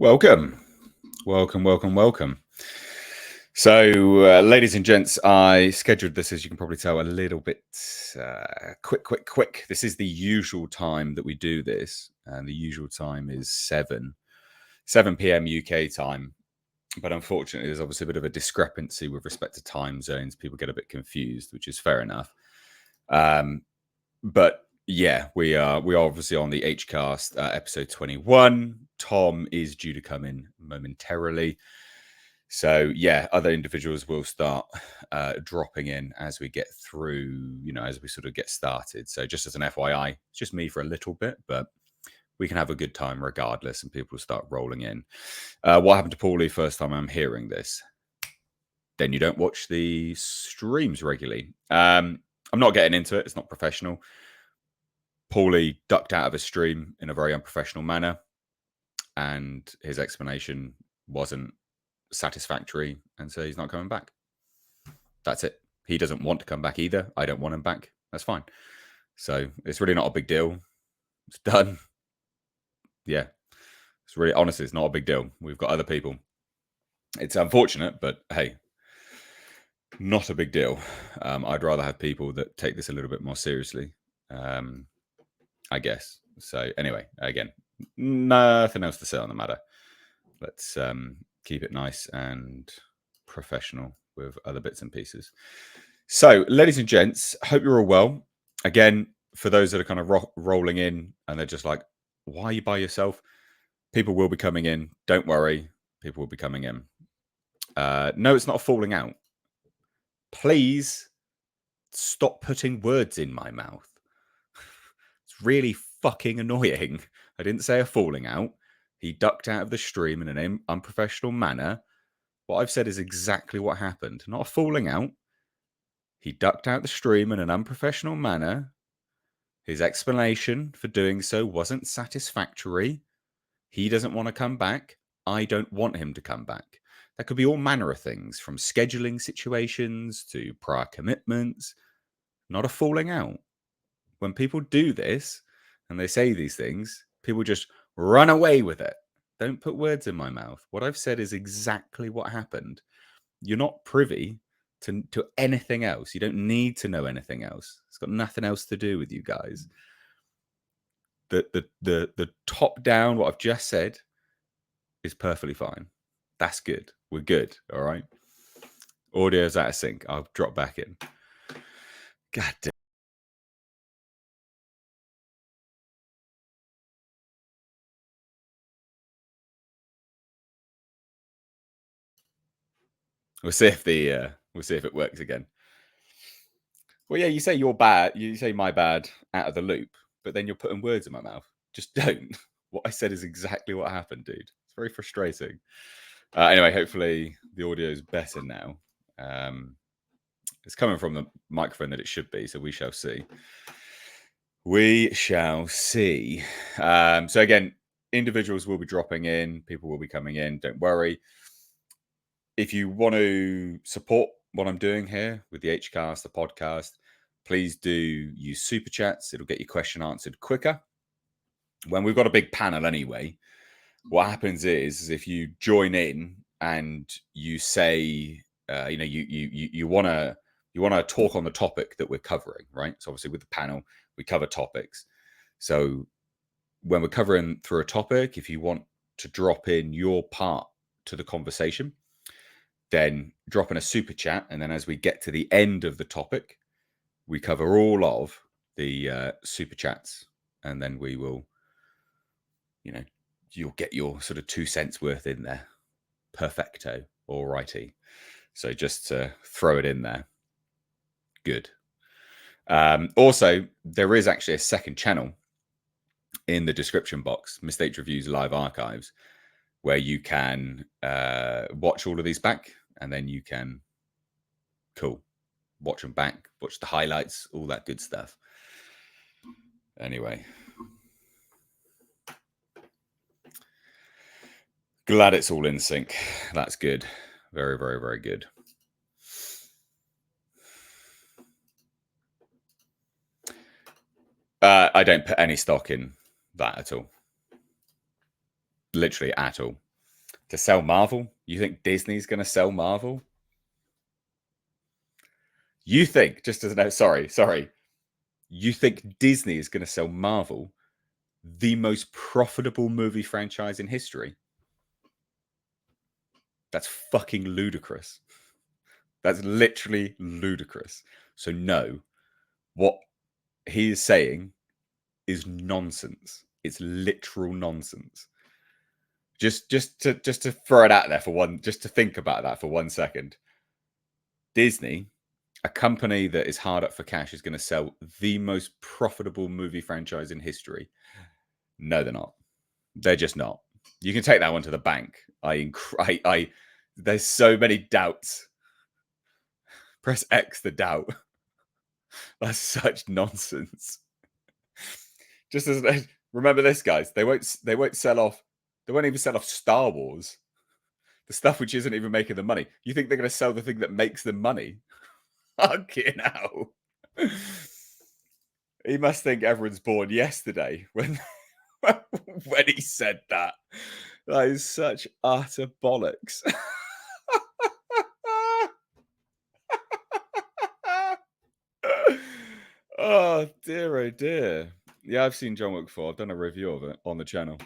Welcome. So, ladies and gents, I scheduled this, as you can probably tell, a little bit quick. This is the usual time that we do this, and the usual time is 7 p.m. UK time. But unfortunately, there's obviously a bit of a discrepancy with respect to time zones. People get a bit confused, which is fair enough. But yeah, we are obviously on the Hcast episode 21. Tom is due to come in momentarily. So yeah, other individuals will start dropping in as we get through, as we sort of get started. So just as an FYI, it's just me for a little bit, but we can have a good time regardless, and people will start rolling in. What happened to Paulie first time I'm hearing this? Then you don't watch the streams regularly. I'm not getting into it. It's not professional. Paulie ducked out of a stream in a very unprofessional manner, and his explanation wasn't satisfactory, and so he's not coming back. That's it. He doesn't want to come back either. I don't want him back. That's fine. So it's really not a big deal. It's done. Yeah. It's really, honestly, it's not a big deal. We've got other people. It's unfortunate, but hey, not a big deal. I'd rather have people that take this a little bit more seriously, I guess. So anyway, again, nothing else to say on the matter. Let's keep it nice and professional with other bits and pieces. So, ladies and gents, hope you're all well. Again, for those that are kind of rolling in and they're just like, why are you by yourself? People will be coming in. Don't worry. People will be coming in. No, it's not a falling out. Please stop putting words in my mouth. It's really fucking annoying. I didn't say a falling out. He ducked out of the stream in an unprofessional manner. What I've said is exactly what happened. Not a falling out. He ducked out the stream in an unprofessional manner. His explanation for doing so wasn't satisfactory. He doesn't want to come back. I don't want him to come back. That could be all manner of things, from scheduling situations to prior commitments. Not a falling out. When people do this and they say these things, people just run away with it. Don't put words in my mouth. What I've said is exactly what happened. You're not privy to anything else. You don't need to know anything else. It's got nothing else to do with you guys. The top down, what I've just said, is perfectly fine. That's good. We're good. All right. Audio's out of sync. I'll drop back in. God damn. We'll see if it works again. Well, yeah, you say you're bad. You say my bad out of the loop, but then you're putting words in my mouth. Just don't. What I said is exactly what happened, dude. It's very frustrating. Anyway, hopefully the audio is better now. It's coming from the microphone that it should be, so we shall see. We shall see. So again, individuals will be dropping in. People will be coming in. Don't worry. If you want to support what I'm doing here with the Hcast, the podcast, please do use super chats. It'll get your question answered quicker. When we've got a big panel anyway, what happens is if you join in and you say, you want to talk on the topic that we're covering, right? So obviously with the panel, we cover topics. So when we're covering through a topic, if you want to drop in your part to the conversation, then drop in a super chat. And then as we get to the end of the topic, we cover all of the super chats. And then we will, you'll get your sort of 2 cents worth in there. Perfecto. All righty. So just to throw it in there. Good. Also, there is actually a second channel in the description box, Mistakes Reviews Live Archives, where you can watch all of these back, and then you can, watch them back, watch the highlights, all that good stuff. Anyway. Glad it's all in sync. That's good. Very, very, very good. I don't put any stock in that at all. Literally at all. To sell Marvel? You think Disney's going to sell Marvel? You think, just as a note, sorry. You think Disney is going to sell Marvel, the most profitable movie franchise in history? That's fucking ludicrous. That's literally ludicrous. So no, what he is saying is nonsense. It's literal nonsense. Just to throw it out there for one, just to think about that for 1 second. Disney, a company that is hard up for cash, is going to sell the most profitable movie franchise in history. No, they're not. They're just not. You can take that one to the bank. There's so many doubts. Press X the doubt. That's such nonsense. Just as remember this, guys. They won't sell off. They won't even sell off Star Wars, the stuff which isn't even making them money. You think they're going to sell the thing that makes them money? Fucking hell. He must think everyone's born yesterday when he said that. That is such utter bollocks. Oh dear. Yeah, I've seen John Wick 4. I've done a review of it on the channel.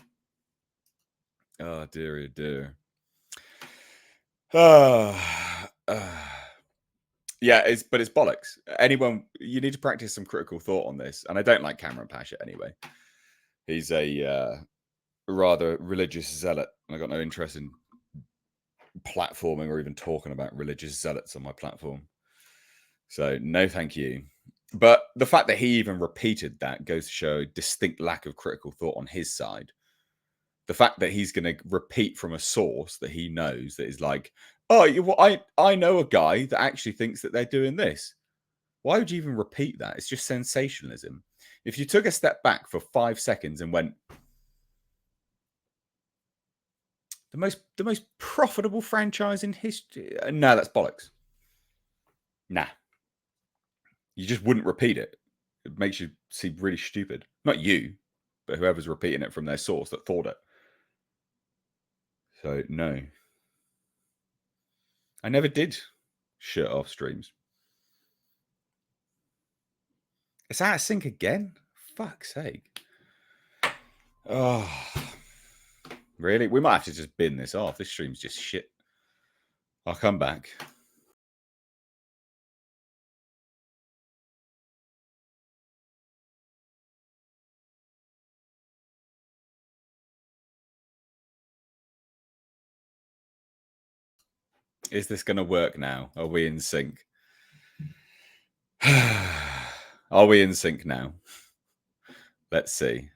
Oh dear. Yeah, it's bollocks. Anyone, you need to practice some critical thought on this. And I don't like Cameron Pasha anyway. He's a rather religious zealot. I got no interest in platforming or even talking about religious zealots on my platform. So no, thank you. But the fact that he even repeated that goes to show a distinct lack of critical thought on his side. The fact that he's going to repeat from a source that he knows that is like, oh, well, I know a guy that actually thinks that they're doing this. Why would you even repeat that? It's just sensationalism. If you took a step back for 5 seconds and went, the most profitable franchise in history. No, that's bollocks. Nah. You just wouldn't repeat it. It makes you seem really stupid. Not you, but whoever's repeating it from their source that thought it. So, no. I never did shirt off streams. It's out of sync again? Fuck's sake. Oh. Really? We might have to just bin this off. This stream's just shit. I'll come back. Is this going to work now? Are we in sync? Are we in sync now? Let's see.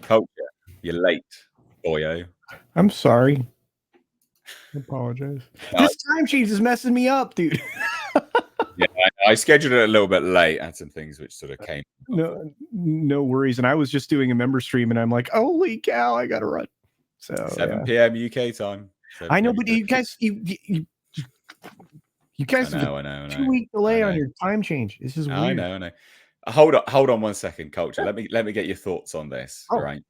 Culture, you're late, boyo. I'm sorry. I apologize. This time sheet is messing me up, dude. Yeah, I scheduled it a little bit late. I had some things which sort of came. No worries. And I was just doing a member stream, and I'm like, holy cow, I gotta run. So 7 p.m. UK time. I know, but you guys, you guys, I know. 2-week delay on your time change. This is weird. I know. Hold on 1 second, Culture. Let me get your thoughts on this. Oh. Right,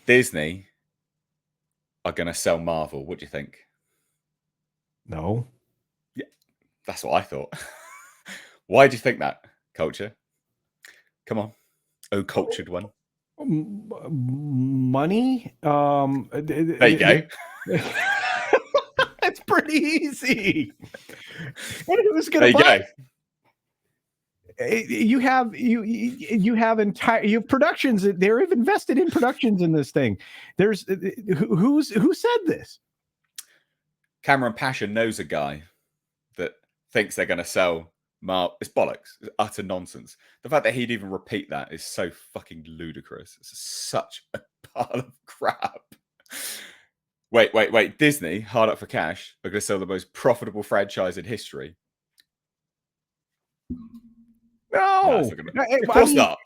Disney are going to sell Marvel. What do you think? No. Yeah, that's what I thought. Why do you think that, Culture? Come on, cultured one. Money. There you go. That's pretty easy. And who's going to buy? You have productions. They're invested in productions in this thing. There's who said this? Cameron Pasha knows a guy that thinks they're going to sell Marvel. It's bollocks. It's utter nonsense. The fact that he'd even repeat that is so fucking ludicrous. It's such a pile of crap. Wait. Disney, hard up for cash, are going to sell the most profitable franchise in history. No, of course not.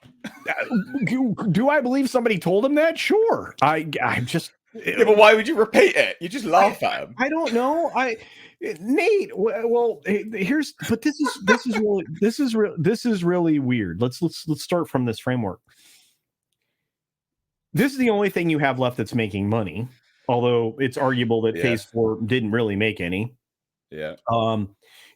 Do I believe somebody told him that? Sure. I'm just. Yeah, but why would you repeat it? You just laugh at him. I don't know. Nate. Well, this is really weird. Let's start from this framework. This is the only thing you have left that's making money, although it's arguable that Phase Yes. 4 didn't really make any. Yeah.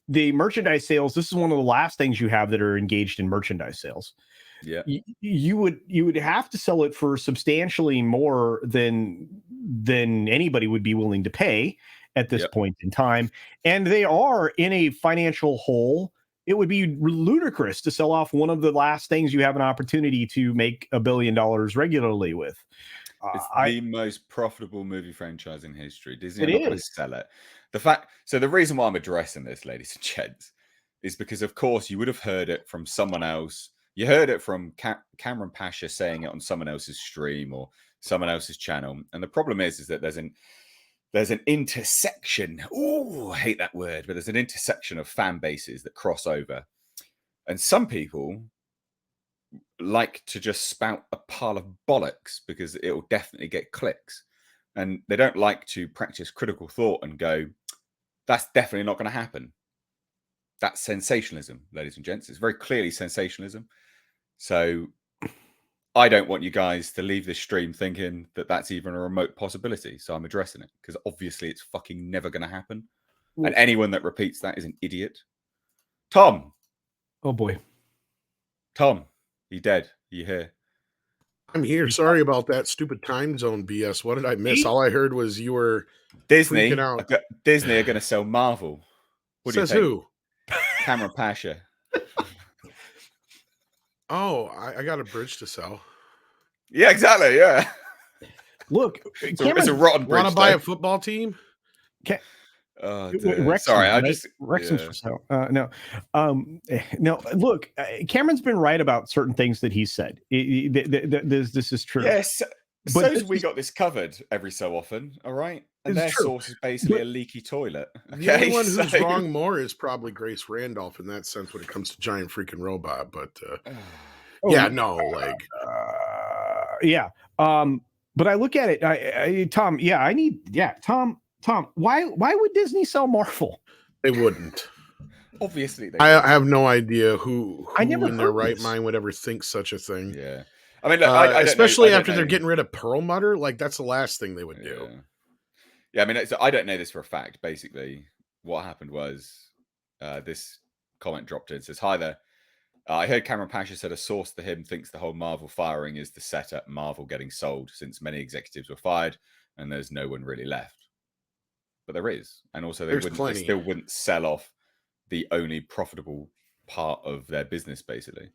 The merchandise sales, this is one of the last things you have that are engaged in merchandise sales. Yeah. You would have to sell it for substantially more than anybody would be willing to pay at this Yep. point in time, and they are in a financial hole. It would be ludicrous to sell off one of the last things you have an opportunity to make $1 billion regularly with. It's I the most profitable movie franchise in history. Disney It are not going to is. sell it. So the reason why I'm addressing this, ladies and gents, is because of course you would have heard it from someone else. You heard it from Cameron Pasha saying it on someone else's stream or someone else's channel. And the problem is that there's an intersection. Oh, I hate that word, but there's an intersection of fan bases that cross over. And some people like to just spout a pile of bollocks because it will definitely get clicks. And they don't like to practice critical thought and go, that's definitely not going to happen. That's sensationalism, ladies and gents. It's very clearly sensationalism. So I don't want you guys to leave this stream thinking that that's even a remote possibility. So I'm addressing it because obviously it's fucking never going to happen. And anyone that repeats that is an idiot. Tom. Oh boy. Tom, you dead? You here? I'm here. Sorry about that stupid time zone BS. What did I miss? All I heard was you were Disney. freaking out. Disney are going to sell Marvel. What Says do you think? who? Cameron Pasha. Oh, I got a bridge to sell. Yeah, exactly. Yeah. Look, it's a rotten bridge. Want to buy a football team? Oh, Sorry, I just Wrexham's for sale. No. Look, Cameron's been right about certain things that he said. This is true. Yes, but so we got this covered every so often. All right, and their true. source is basically a leaky toilet. Okay? The only one who's wrong more is probably Grace Randolph in that sense when it comes to giant freaking robot. But but I look at it, Tom. Tom, why would Disney sell Marvel? They wouldn't. Obviously, I have no idea who in their right mind would ever think such a thing. Yeah, I mean, look, especially after they're getting rid of Perlmutter, like that's the last thing they would do. Yeah, I mean, I don't know this for a fact. Basically, what happened was this comment dropped in. It says, "Hi there. I heard Cameron Pasha said a source to him thinks the whole Marvel firing is to set up Marvel getting sold, since many executives were fired and there's no one really left." But there is, and also they still wouldn't sell off the only profitable part of their business, basically.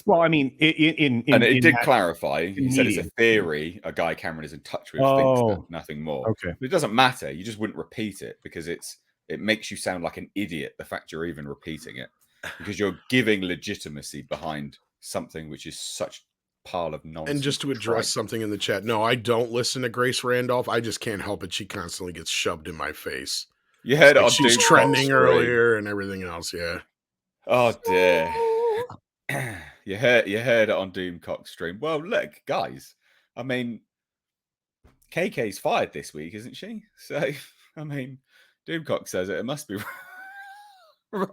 Well, I mean, it did clarify. He said it's a theory. A guy Cameron is in touch with thinks nothing more. Okay, but it doesn't matter. You just wouldn't repeat it because it makes you sound like an idiot. The fact you're even repeating it, because you're giving legitimacy behind something which is such pile of nonsense. And just to address something in the chat, no, I don't listen to Grace Randolph. I just can't help it. She constantly gets shoved in my face. You heard it on she's trending earlier and everything else. Yeah. Oh dear. You heard it on Doomcock's stream. Well, look, guys. I mean, KK's fired this week, isn't she? So, I mean, Doomcock says it must be right.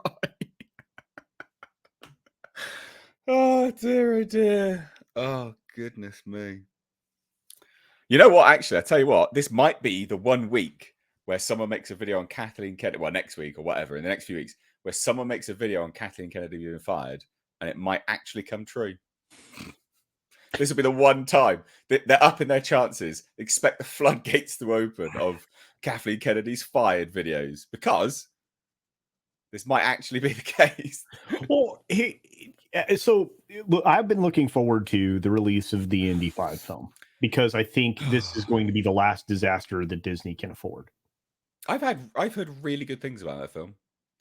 Oh dear, oh dear. Oh, goodness me. You know what? Actually, I tell you what, this might be the one week where someone makes a video on Kathleen Kennedy, well, next week or whatever, in the next few weeks, where someone makes a video on Kathleen Kennedy being fired, and it might actually come true. This will be the one time they're up in their chances. Expect the floodgates to open of Kathleen Kennedy's fired videos, because this might actually be the case. Well, so I've been looking forward to the release of the Indy 5 film, because I think this is going to be the last disaster that Disney can afford. I've heard really good things about that film.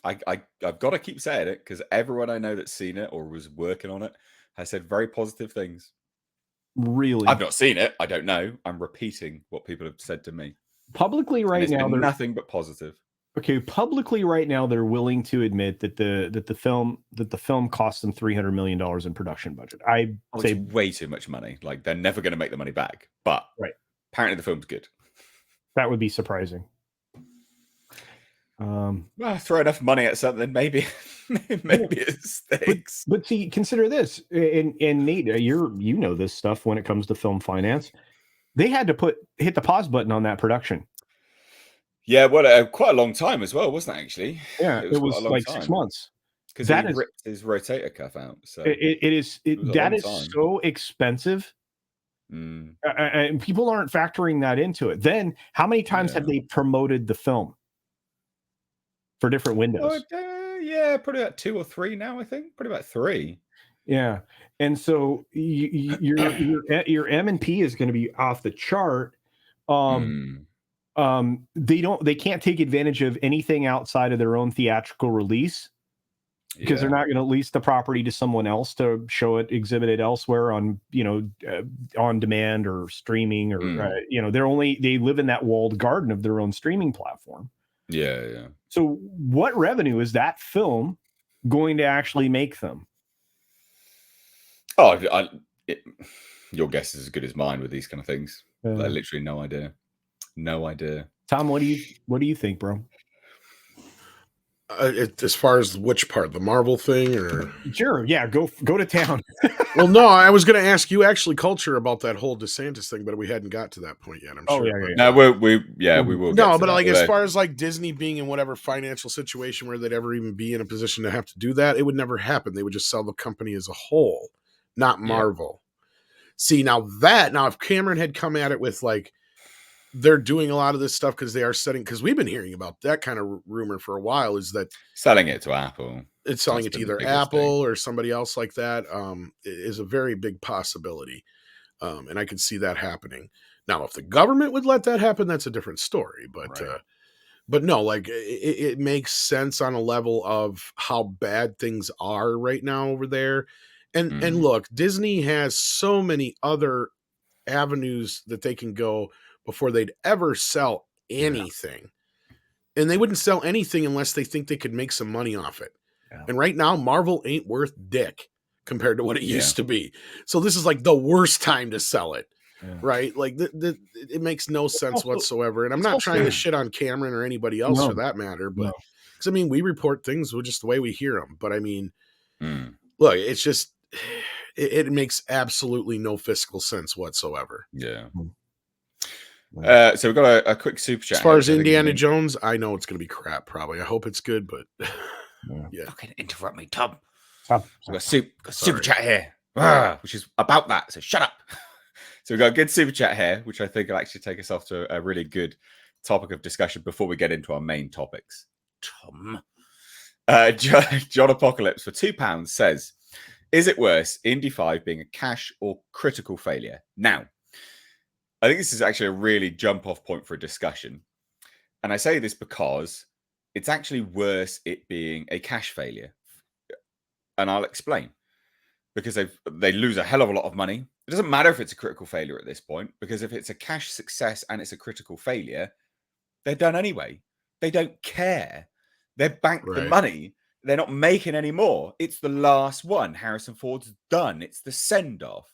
I've got to keep saying it, because everyone I know that's seen it or was working on it has said very positive things. Really? I've not seen it. I don't know. I'm repeating what people have said to me. Publicly right now, they're nothing but positive. Okay, publicly right now, they're willing to admit that the film cost them $300 million in production budget. It's way too much money. Like, they're never going to make the money back. But apparently the film's good. That would be surprising. Well, throw enough money at something, maybe. Maybe it stakes. But see, consider this, and Nate, you know this stuff when it comes to film finance. They had to hit the pause button on that production. Yeah, well, quite a long time as well, wasn't it? Actually, Yeah, it it was quite a was long like 6 time months. because he That is, ripped his rotator cuff out. So it was a that long is time. so expensive. Mm, And people aren't factoring that into it. Then, how many times have they promoted the film for different windows? yeah, probably about 2 or 3 now. I think probably about 3. Yeah, and so your M&P is going to be off the chart. Mm, They can't take advantage of anything outside of their own theatrical release because they're yeah. not going to lease the property to someone else to show it, exhibit it elsewhere on on demand or streaming or they live in that walled garden of their own streaming platform. Yeah. So what revenue is that film going to actually make them? Oh, your guess is as good as mine with these kind of things. Like, literally no idea. No idea. Tom, what do you think, bro? As far as which part, the Marvel thing, or Sure, yeah, go to town. well, no, I was going to ask you actually, Culture, about that whole DeSantis thing, but we hadn't got to that point yet. I'm sure. Yeah. No, we will. Get No, to but that, like as far as like Disney being in whatever financial situation where they'd ever even be in a position to have to do that, it would never happen. They would just sell the company as a whole, not Marvel. See, now if Cameron had come at it with like, they're doing a lot of this stuff because they are setting, because we've been hearing about that kind of rumor for a while, is that selling it to Apple. It's selling it to either Apple or somebody else like that is a very big possibility. And I could see that happening. Now, if the government would let that happen, that's a different story. But no, like it makes sense on a level of how bad things are right now over there. And look, Disney has so many other avenues that they can go before they'd ever sell anything. And they wouldn't sell anything unless they think they could make some money off it. Yeah. And right now, Marvel ain't worth dick compared to what it used to be. So this is like the worst time to sell it, right? Like it makes no sense whatsoever. And I'm not trying to shit on Cameron or anybody else for that matter, but because I mean, we report things with just the way we hear them. But I mean, look, it's just it makes absolutely no fiscal sense whatsoever. Yeah. So we've got a quick super chat. As far as Indiana Jones, I know it's going to be crap. Probably. I hope it's good, but yeah. Fucking interrupt me, Tom. We've got super chat here, which is about that. So shut up. So we've got a good super chat here, which I think will actually take us off to a really good topic of discussion before we get into our main topics. Tom. John Apocalypse for £2 says, is it worse, Indy 5 being a cash or critical failure? Now, I think this is actually a really jump-off point for a discussion. And I say this because it's actually worse it being a cash failure. And I'll explain. Because they lose a hell of a lot of money. It doesn't matter if it's a critical failure at this point, because if it's a cash success and it's a critical failure, they're done anyway. They don't care. They've banked the money. They're not making any more. It's the last one. Harrison Ford's done. It's the send-off.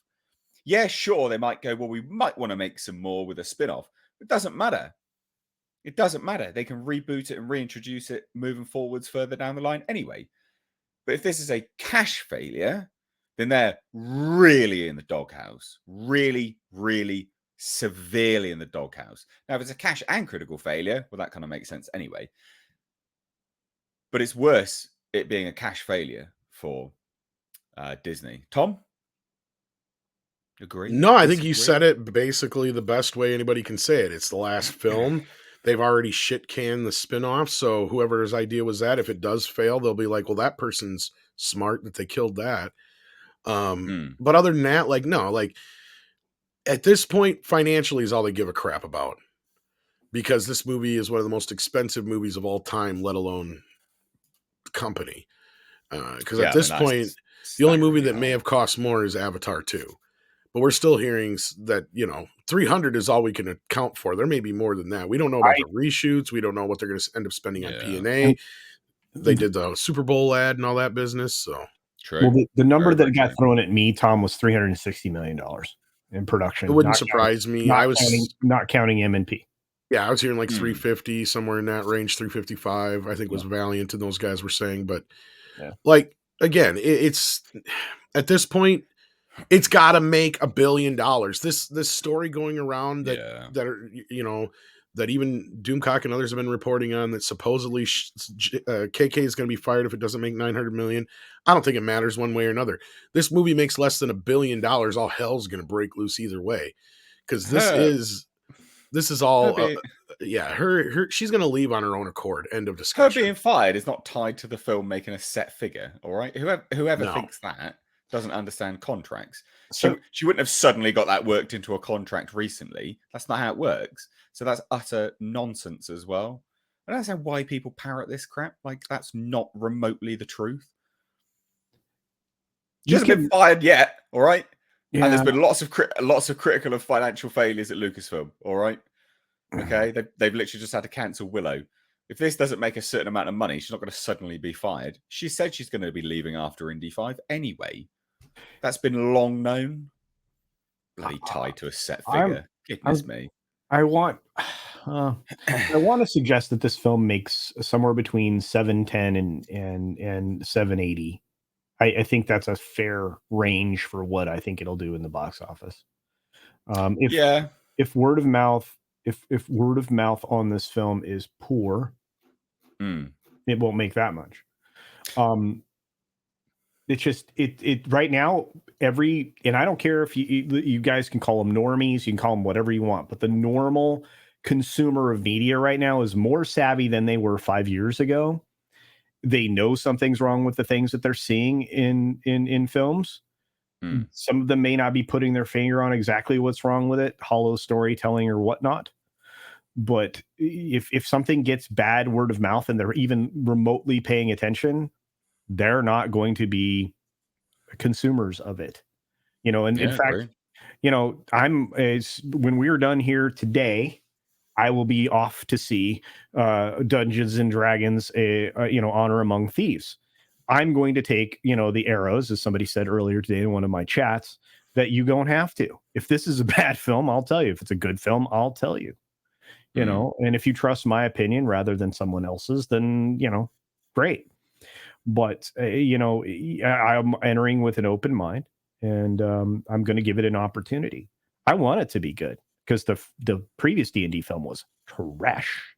Yeah, sure, they might go, well, we might want to make some more with a spin-off. It doesn't matter. It doesn't matter. They can reboot it and reintroduce it moving forwards further down the line anyway. But if this is a cash failure, then they're really in the doghouse. Really, really severely in the doghouse. Now, if it's a cash and critical failure, well, that kind of makes sense anyway. But it's worse it being a cash failure for Disney. Tom? Agree? No, I think you said it basically the best way anybody can say it. It's the last film. They've already shit canned the spinoff. So whoever's idea was that, if it does fail, they'll be like, well, that person's smart that they killed that. But other than that, like, no, like at this point, financially is all they give a crap about, because this movie is one of the most expensive movies of all time, let alone company. Because at this point, the only movie that may have cost more is Avatar 2. But we're still hearing that, 300 is all we can account for. There may be more than that. We don't know about the reshoots. We don't know what they're going to end up spending on P&A. They did the Super Bowl ad and all that business. So true. Well, the number that got thrown at me, Tom, was $360 million in production. It wouldn't surprise me. Not counting M&P. Yeah, I was hearing like 350, somewhere in that range, 355. I think was Valiant and those guys were saying. But Yeah. Like, again, it's at this point, it's got to make $1 billion. This story going around that are, you know, that even Doomcock and others have been reporting on, that supposedly KK is going to be fired if it doesn't make 900 million. I don't think it matters one way or another. This movie makes less than $1 billion. All hell's going to break loose either way, because this is all she's going to leave on her own accord. End of discussion. Her being fired is not tied to the film making a set figure. All right, whoever thinks that doesn't understand contracts. So she wouldn't have suddenly got that worked into a contract recently. That's not how it works. So that's utter nonsense as well. I don't understand why people parrot this crap. Like, that's not remotely the truth. She hasn't been fired yet. All right, and there's been lots of critical of financial failures at Lucasfilm. All right, okay, they've literally just had to cancel Willow. If this doesn't make a certain amount of money, she's not going to suddenly be fired. She said she's going to be leaving after Indy 5 anyway. That's been long known. Bloody tied to a set figure. Goodness me. I want to suggest that this film makes somewhere between 710 and 780. I think that's a fair range for what I think it'll do in the box office. If word of mouth, if word of mouth on this film is poor, it won't make that much. It's just it right now, and I don't care if you guys can call them normies, you can call them whatever you want, but the normal consumer of media right now is more savvy than they were 5 years ago. They know something's wrong with the things that they're seeing in films. Some of them may not be putting their finger on exactly what's wrong with it, hollow storytelling or whatnot. But if something gets bad word of mouth and they're even remotely paying attention, they're not going to be consumers of it. You know, and in fact, you know, when we're done here today, I will be off to see Dungeons and Dragons, Honor Among Thieves. I'm going to take, the arrows, as somebody said earlier today in one of my chats, that you don't have to. If this is a bad film, I'll tell you. If it's a good film, I'll tell you. You know, and if you trust my opinion rather than someone else's, then, great. But, I'm entering with an open mind, and I'm going to give it an opportunity. I want it to be good, because the previous D&D film was trash.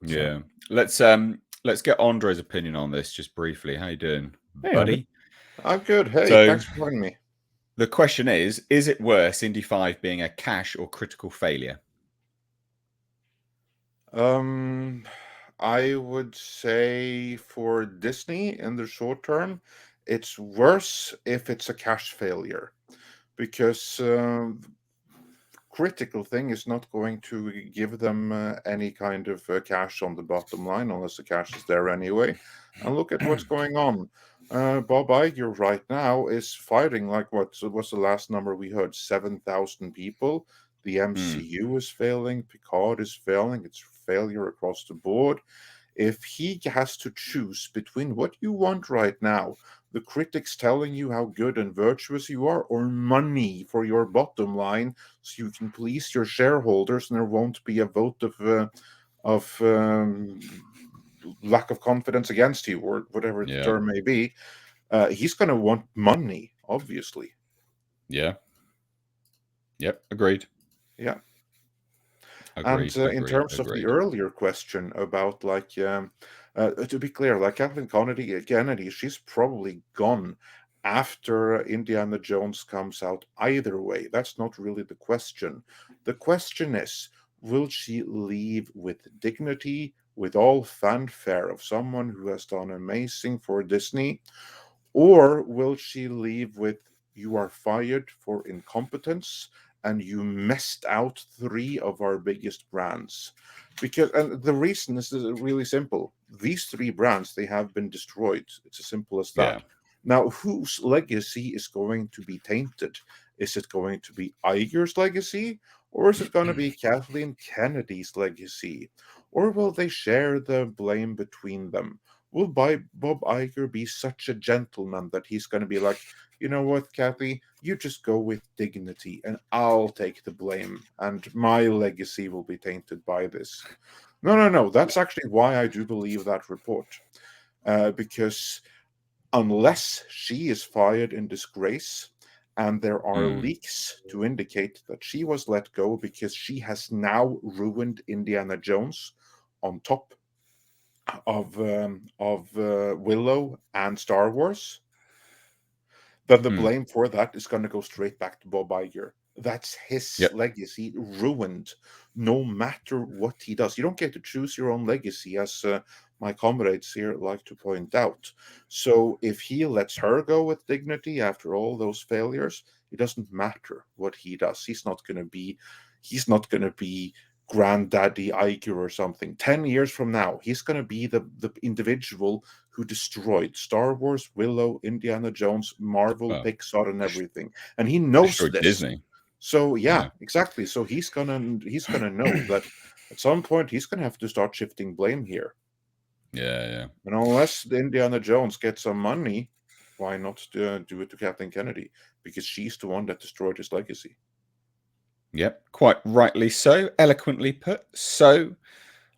Yeah. Let's get Andre's opinion on this just briefly. How you doing, buddy? I'm good. Hey, thanks for having me. The question is it worse, Indy 5 being a cash or critical failure? I would say for Disney in the short term, it's worse if it's a cash failure, because critical thing is not going to give them any kind of cash on the bottom line unless the cash is there anyway. And look at what's going on. Bob Iger right now is fighting like what's the last number we heard? 7,000 people. The MCU is failing. Picard is failing. It's failure across the board. If he has to choose between what you want right now, the critics telling you how good and virtuous you are, or money for your bottom line so you can please your shareholders and there won't be a vote of lack of confidence against you, or whatever the term may be, he's going to want money, obviously. Yeah. Yep. Agreed. Yeah. Agreed, and in terms of the earlier question about, like, to be clear, like Kathleen Kennedy, she's probably gone after Indiana Jones comes out either way. That's not really the question. The question is, will she leave with dignity, with all fanfare of someone who has done amazing for Disney, or will she leave with, you are fired for incompetence and you messed out 3 of our biggest brands? And the reason is really simple. These 3 brands, they have been destroyed. It's as simple as that. Now, whose legacy is going to be tainted? Is it going to be Iger's legacy, or is it going to be Kathleen Kennedy's legacy? Or will they share the blame between them? Will Bob Iger be such a gentleman that he's going to be like, you know what, Kathy, you just go with dignity and I'll take the blame and my legacy will be tainted by this? No. That's actually why I do believe that report. Because unless she is fired in disgrace. And there are leaks to indicate that she was let go because she has now ruined Indiana Jones on top of Willow and Star Wars. Then the blame for that is going to go straight back to Bob Iger. That's his legacy ruined, no matter what he does. You don't get to choose your own legacy, as my comrades here like to point out. So if he lets her go with dignity after all those failures, it doesn't matter what he does. He's not going to be Granddaddy Iger or something. 10 years from now, he's going to be the individual who destroyed Star Wars, Willow, Indiana Jones, Marvel, Pixar, and everything. And he knows this. Disney. So yeah, exactly. So he's gonna know that at some point he's gonna have to start shifting blame here. Yeah. And unless Indiana Jones gets some money, why not do it to Kathleen Kennedy? Because she's the one that destroyed his legacy. Yep, quite rightly so. Eloquently put. So,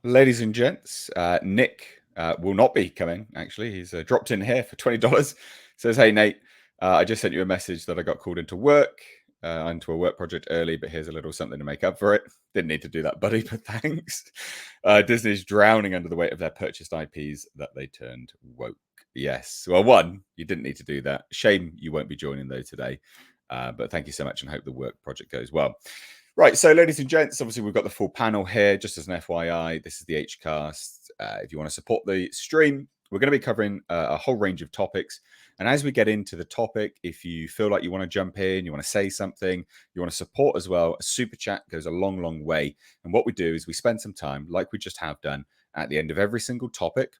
ladies and gents, Nick will not be coming, actually. He's dropped in here for $20. Says, hey, Nate, I just sent you a message that I got called into work, into a work project early, but here's a little something to make up for it. Didn't need to do that, buddy, but thanks. Disney's drowning under the weight of their purchased IPs that they turned woke. Yes. Well, one, you didn't need to do that. Shame you won't be joining, though, today. But thank you so much and hope the work project goes well. Right, so ladies and gents, obviously we've got the full panel here. Just as an FYI, this is the HCast. If you want to support the stream, we're going to be covering a whole range of topics. And as we get into the topic, if you feel like you want to jump in, you want to say something, you want to support as well, a super chat goes a long, long way. And what we do is we spend some time, like we just have done, at the end of every single topic.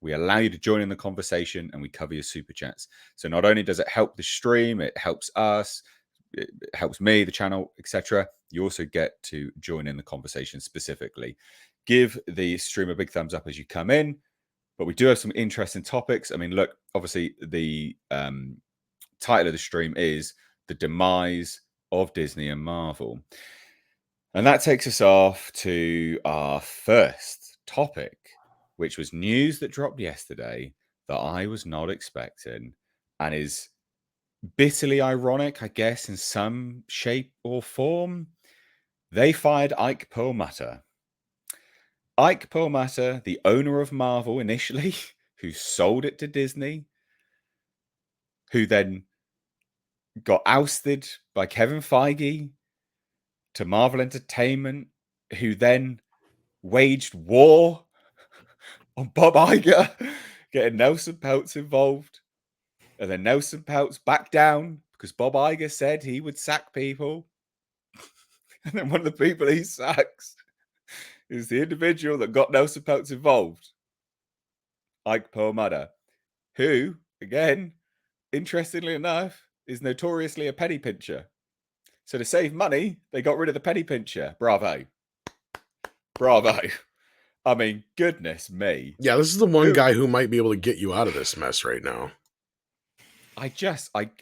We allow you to join in the conversation and we cover your super chats. So not only does it help the stream, it helps us, it helps me, the channel, etc. You also get to join in the conversation specifically. Give the stream a big thumbs up as you come in. But we do have some interesting topics. I mean, look, obviously the title of the stream is The Demise of Disney and Marvel. And that takes us off to our first topic, which was news that dropped yesterday that I was not expecting and is bitterly ironic, I guess, in some shape or form. They fired Ike Perlmutter. Ike Perlmutter, the owner of Marvel initially, who sold it to Disney, who then got ousted by Kevin Feige to Marvel Entertainment, who then waged war on Bob Iger, getting Nelson Peltz involved. And then Nelson Peltz backed down because Bob Iger said he would sack people. And then one of the people he sacks is the individual that got Nelson Peltz involved, Ike Perlmutter, who, again, interestingly enough, is notoriously a penny pincher. So to save money, they got rid of the penny pincher. Bravo. Bravo. I mean, goodness me. Yeah, this is the one guy who might be able to get you out of this mess right now. I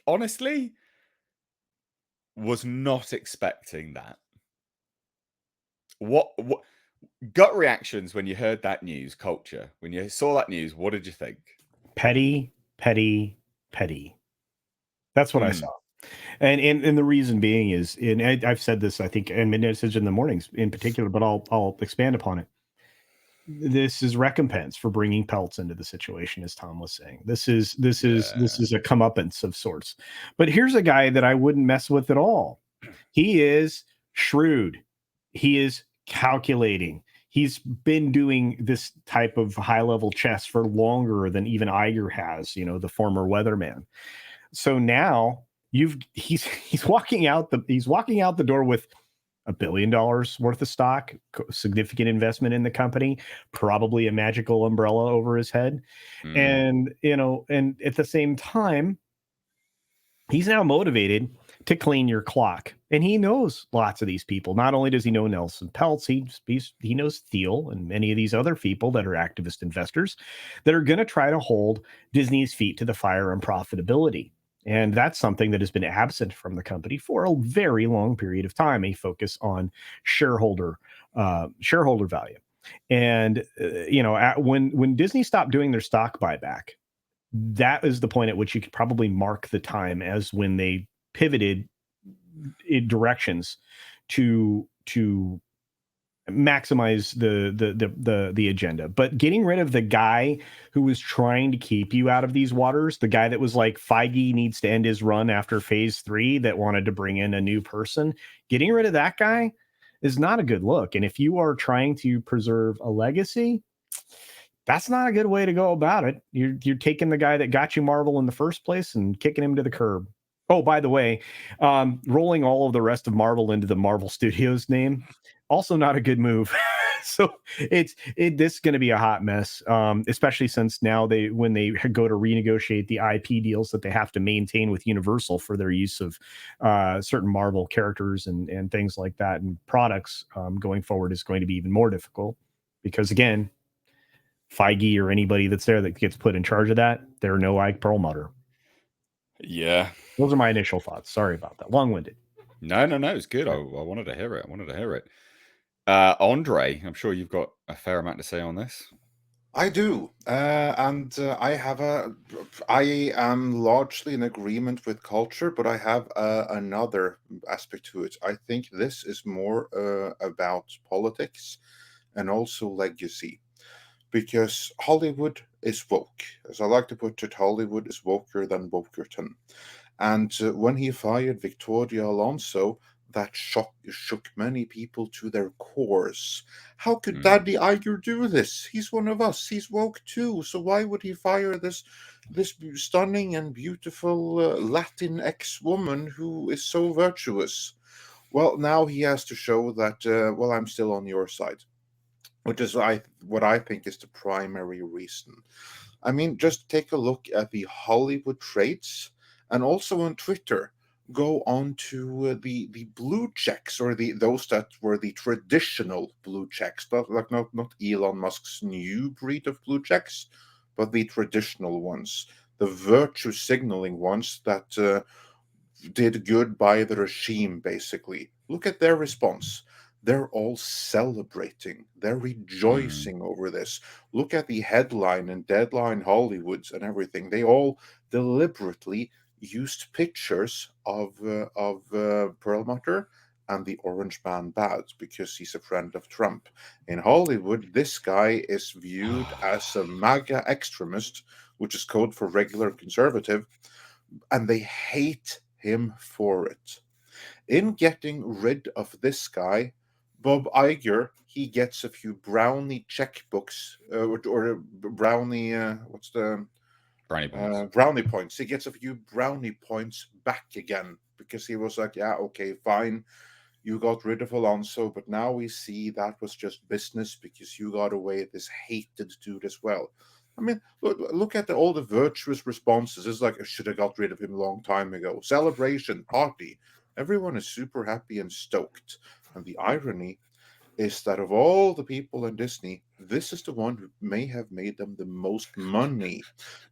honestly was not expecting that. What gut reactions when you heard that news, Culture? When you saw that news, what did you think? Petty, petty, petty. That's what I saw. And the reason being is, and I've said this, I think, in Midnight Message in the Mornings in particular, but I'll expand upon it. This is recompense for bringing Peltz into the situation, as Tom was saying. This is a comeuppance of sorts. But here's a guy that I wouldn't mess with at all. He is shrewd. He is calculating. He's been doing this type of high-level chess for longer than even Iger has, the former weatherman. So now he's walking out the door with $1 billion worth of stock, significant investment in the company, probably a magical umbrella over his head. And at the same time, he's now motivated to clean your clock. And he knows lots of these people. Not only does he know Nelson Peltz, he knows Thiel and many of these other people that are activist investors that are going to try to hold Disney's feet to the fire on profitability. And that's something that has been absent from the company for a very long period of time, a focus on shareholder value. And, when Disney stopped doing their stock buyback, that is the point at which you could probably mark the time as when they pivoted in directions to maximize the agenda. But getting rid of the guy who was trying to keep you out of these waters, the guy that was like, Feige needs to end his run after phase 3, that wanted to bring in a new person, getting rid of that guy is not a good look. And if you are trying to preserve a legacy, that's not a good way to go about it. You're taking the guy that got you Marvel in the first place and kicking him to the curb. Oh, by the way, rolling all of the rest of Marvel into the Marvel Studios name, also not a good move. So this is going to be a hot mess, especially since now when they go to renegotiate the IP deals that they have to maintain with Universal for their use of certain Marvel characters and things like that and products going forward is going to be even more difficult because, again, Feige or anybody that's there that gets put in charge of that, they're no Ike Perlmutter. Yeah. Those are my initial thoughts. Sorry about that. Long-winded. No, it's good. I wanted to hear it. Andre, I'm sure you've got a fair amount to say on this. I do, and I am largely in agreement with culture, but I have another aspect to it. I think this is more about politics and also legacy, because Hollywood is woke. As I like to put it, Hollywood is woker than Wokerton. And when he fired Victoria Alonso, that shook many people to their cores. How could Daddy Iger do this? He's one of us. He's woke too. So why would he fire this stunning and beautiful Latin ex-woman who is so virtuous? Well, now he has to show that, well, I'm still on your side, which is what I think is the primary reason. I mean, just take a look at the Hollywood trades and also on Twitter. Go on to the blue checks, or those that were the traditional blue checks, not Elon Musk's new breed of blue checks, but the traditional ones, the virtue signaling ones that did good by the regime, basically. Look at their response. They're all celebrating. They're rejoicing over this. Look at the headline and Deadline Hollywoods and everything. They all deliberately used pictures of Perlmutter and the Orange Man badge because he's a friend of Trump. In Hollywood, this guy is viewed as a MAGA extremist, which is code for regular conservative, and they hate him for it. In getting rid of this guy, Bob Iger, he gets a few brownie checkbooks or brownie. What's the brownie points? Brownie points. He gets a few brownie points back again because he was like, yeah, okay, fine. You got rid of Alonso, but now we see that was just business because you got away this hated dude as well. I mean, look at all the virtuous responses. It's like, I should have got rid of him a long time ago. Celebration, party. Everyone is super happy and stoked. And the irony is that of all the people in Disney, this is the one who may have made them the most money.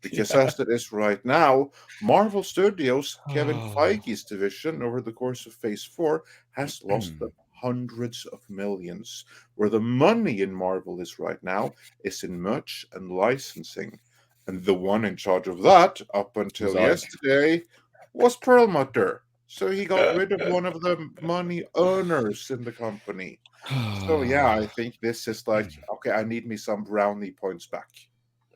Because as it is right now, Marvel Studios, Kevin Feige's division, over the course of Phase 4, has lost them hundreds of millions. Where the money in Marvel is right now is in merch and licensing. And the one in charge of that, up until yesterday, was Perlmutter. So he got rid of one of the money earners in the company. So yeah, I think this is like, okay, I need me some brownie points back.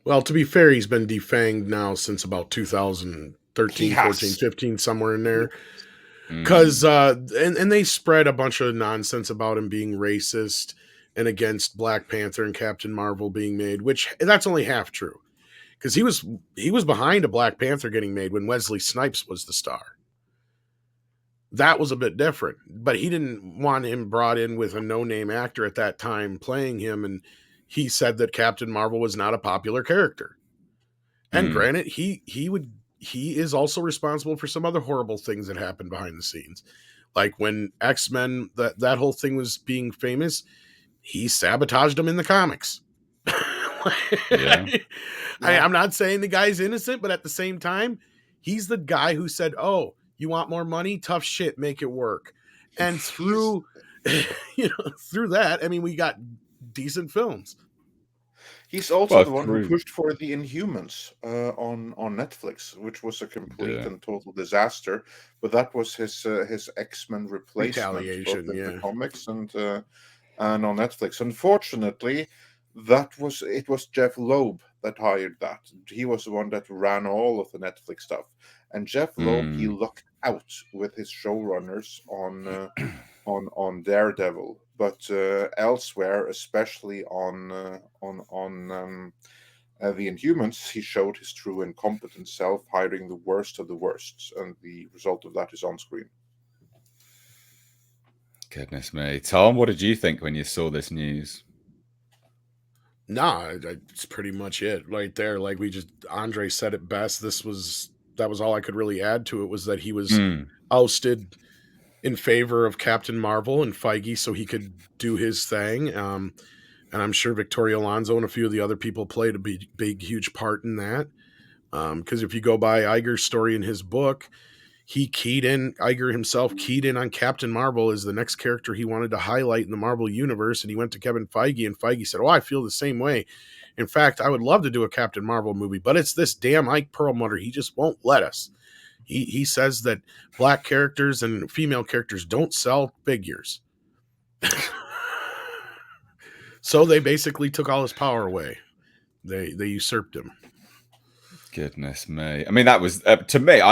Well, to be fair, he's been defanged now since about 2013, 14, 15, somewhere in there. Because and they spread a bunch of nonsense about him being racist and against Black Panther and Captain Marvel being made, which that's only half true. Because he was behind a Black Panther getting made when Wesley Snipes was the star. That was a bit different, but he didn't want him brought in with a no-name actor at that time playing him, and he said that Captain Marvel was not a popular character. And granted, he is also responsible for some other horrible things that happened behind the scenes. Like when X-Men, that whole thing was being famous, he sabotaged them in the comics. I'm not saying the guy's innocent, but at the same time, he's the guy who said, "Oh, you want more money? Tough shit, make it work." And through through that, I mean, we got decent films. He's also the one who pushed for the Inhumans on Netflix, which was a complete and total disaster. But that was his X-Men replacement, both in the comics and on Netflix. Unfortunately, it was Jeff Loeb that hired that. He was the one that ran all of the Netflix stuff, and Jeff Loeb, he lucked out with his showrunners on Daredevil, but elsewhere, especially on the Inhumans, he showed his true incompetent self, hiring the worst of the worst, and the result of that is on screen. Goodness me. Tom, what did you think when you saw this news? Nah, it's pretty much it right there. Like Andre said it best. That was all I could really add to it, was that he was ousted in favor of Captain Marvel and Feige so he could do his thing. And I'm sure Victoria Alonso and a few of the other people played a big, huge part in that. Because if you go by Iger's story in his book, Iger himself keyed in on Captain Marvel as the next character he wanted to highlight in the Marvel universe. And he went to Kevin Feige, and Feige said, "Oh, I feel the same way. In fact, I would love to do a Captain Marvel movie, but it's this damn Ike Perlmutter. He just won't let us." He says that black characters and female characters don't sell figures. So they basically took all his power away. They usurped him. Goodness me. I mean, that was, to me,